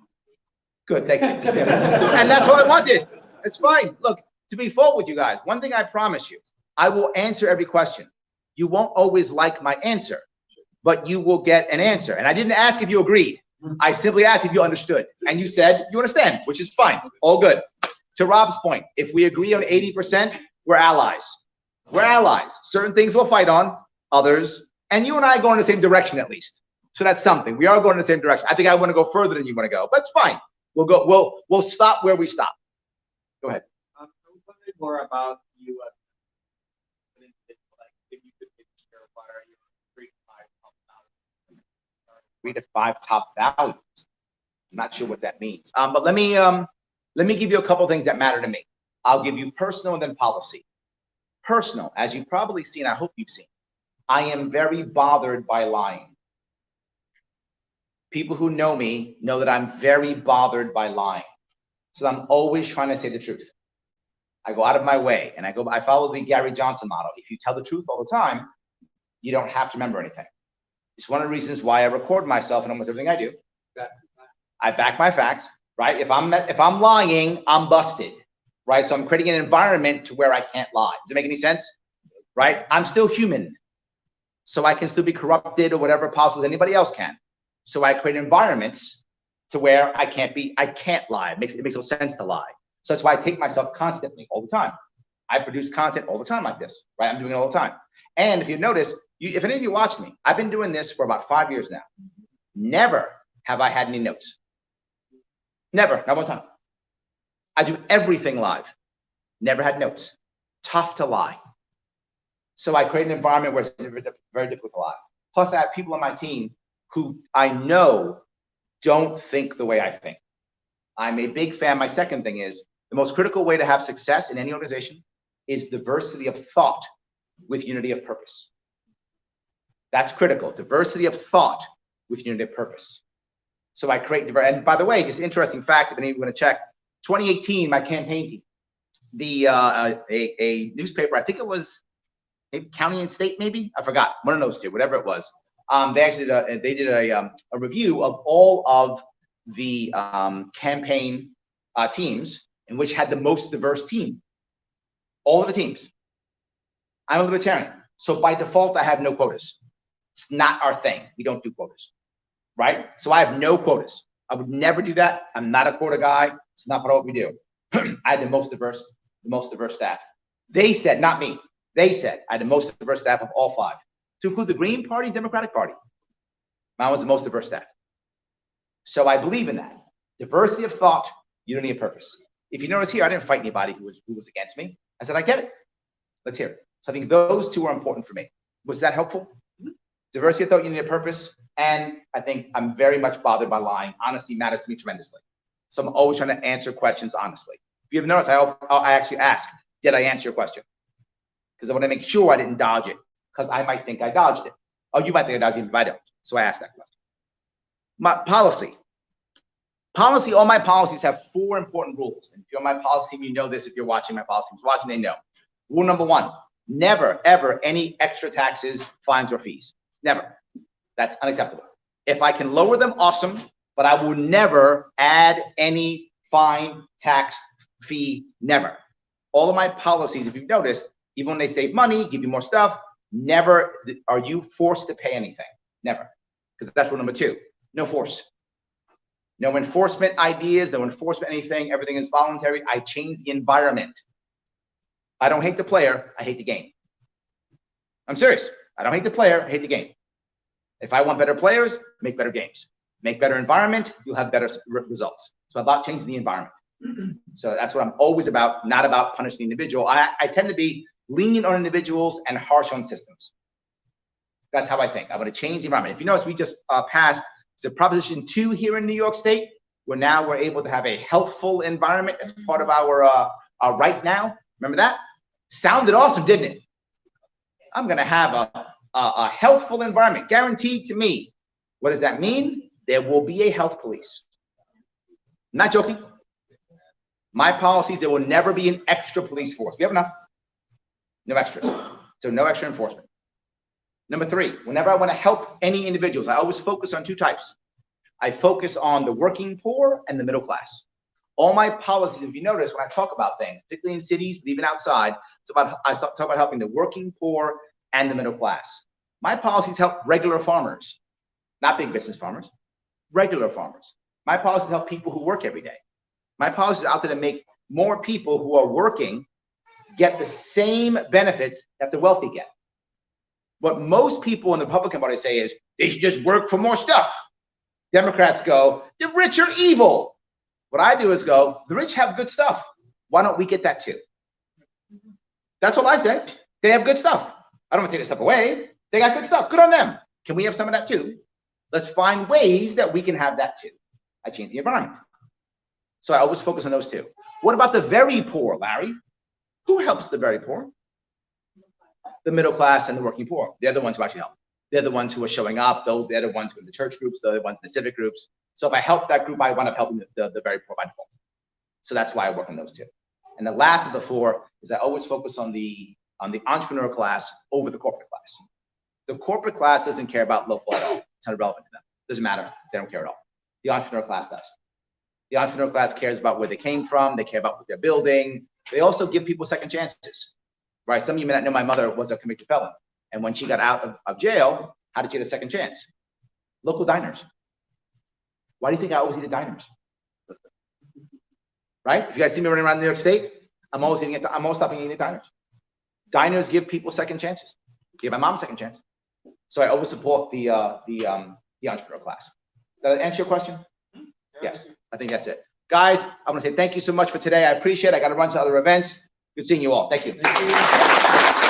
Good, thank you. And that's what I wanted. It's fine. Look, to be full with you guys, one thing I promise you, I will answer every question. You won't always like my answer, but you will get an answer. And I didn't ask if you agreed. I simply asked if you understood. And you said you understand, which is fine. All good. To Rob's point, if we agree on 80%, we're allies. We're allies. Certain things we'll fight on, others. And you and I go in the same direction at least. So that's something. We are going in the same direction. I think I want to go further than you want to go, but it's fine. We'll go. We'll stop where we stop. Go ahead. I was wondering more about you as an individual, like if you could maybe share what are your 3 to 5 top values? 3 to 5 top values. I'm not sure what that means. But let me give you a couple things that matter to me. I'll give you personal and then policy. Personal, as you've probably seen, I hope you've seen, I am very bothered by lying. People who know me know that I'm very bothered by lying. So I'm always trying to say the truth. I go out of my way and I follow the Gary Johnson model. If you tell the truth all the time, you don't have to remember anything. It's one of the reasons why I record myself in almost everything I do. I back my facts. right? If I'm lying, I'm busted, right? So I'm creating an environment to where I can't lie. Does it make any sense? Right? I'm still human, so I can still be corrupted or whatever possible as anybody else can. So I create environments to where I can't lie. It makes no sense to lie. So that's why I take myself constantly all the time. I produce content all the time like this, right? I'm doing it all the time. And if you notice, if any of you watch me, I've been doing this for about 5 years now. Never have I had any notes. Never, not one time. I do everything live. Never had notes. Tough to lie. So I create an environment where it's very difficult to lie. Plus, I have people on my team who I know don't think the way I think. I'm a big fan. My second thing is the most critical way to have success in any organization is diversity of thought with unity of purpose. That's critical. Diversity of thought with unity of purpose. So I create, and by the way, just interesting fact, if any of you want to check, 2018, my campaign team, a newspaper, I think it was maybe County and State, maybe, I forgot, one of those two, whatever it was. They actually did a review of all of the campaign teams in which had the most diverse team. All of the teams. I'm a libertarian, so by default I have no quotas. It's not our thing. We don't do quotas, right? So I have no quotas. I would never do that. I'm not a quota guy. It's not part of what we do. I had the most diverse staff. They said, not me. They said I had the most diverse staff of all 5, to include the Green Party, Democratic Party. Mine was the most diverse staff. So I believe in that. Diversity of thought, unity of purpose. If you notice here, I didn't fight anybody who was against me. I said, I get it. Let's hear it. So I think those two are important for me. Was that helpful? Diversity of thought, unity of purpose. And I think I'm very much bothered by lying. Honesty matters to me tremendously. So I'm always trying to answer questions honestly. If you've noticed, I actually ask, did I answer your question? Because I want to make sure I didn't dodge it, because I might think I dodged it. Oh, you might think I dodged it if I don't. So I asked that question. My policy. All my policies have 4 important rules. And if you're on my policy team, you know this. If you're watching my policy team, watching, they know. Rule number 1, never, ever any extra taxes, fines, or fees. Never. That's unacceptable. If I can lower them, awesome, but I will never add any fine, tax, fee, never. All of my policies, if you've noticed, even when they save money, give you more stuff, never are you forced to pay anything. Never. Because that's rule number 2. No force. No enforcement ideas, no enforcement anything. Everything is voluntary. I change the environment. I don't hate the player. I hate the game. I'm serious. I don't hate the player. I hate the game. If I want better players, make better games. Make better environment, you'll have better results. So about changing the environment. So that's what I'm always about, not about punishing the individual. I tend to be lenient on individuals and harsh on systems. That's how I think. I want to change the environment. If you notice, we just passed the Proposition 2 here in New York State, where now we're able to have a healthful environment as part of our right now. Remember that? Sounded awesome, didn't it? I'm going to have a healthful environment, guaranteed to me. What does that mean? There will be a health police. I'm not joking. My policies, there will never be an extra police force. We have enough. No extras. So no extra enforcement. Number 3, whenever I want to help any individuals, I always focus on 2 types. I focus on the working poor and the middle class. All my policies, if you notice, when I talk about things, particularly in cities, but even outside, I talk about helping the working poor and the middle class. My policies help regular farmers, not big business farmers, regular farmers. My policies help people who work every day. My policies are out there to make more people who are working get the same benefits that the wealthy get. What most people in the Republican Party say is they should just work for more stuff. Democrats go, the rich are evil. What I do is go, the rich have good stuff. Why don't we get that too? That's all I say. They have good stuff. I don't want to take the stuff away. They got good stuff. Good on them. Can we have some of that too? Let's find ways that we can have that too. I change the environment. So I always focus on those 2. What about the very poor, Larry? Who helps the very poor? The middle class and the working poor. They're the ones who actually help. They're the ones who are showing up. They're the ones who are in the church groups. They're the ones in the civic groups. So if I help that group, I wind up helping the very poor by default. So that's why I work on those 2. And the last of the 4 is I always focus on the entrepreneur class over the corporate class. The corporate class doesn't care about local at all. It's not relevant to them. Doesn't matter. They don't care at all. The entrepreneur class does. The entrepreneur class cares about where they came from. They care about what they're building. They also give people second chances, right? Some of you may not know my mother was a convicted felon. And when she got out of jail, how did she get a second chance? Local diners. Why do you think I always eat at diners? Right? If you guys see me running around New York State, I'm always stopping eating at diners. Diners give people second chances. Give my mom a second chance. So I always support the entrepreneur class. Did I answer your question? Yes, I think that's it. Guys, I want to say thank you so much for today. I appreciate it. I got to run to other events. Good seeing you all. Thank you.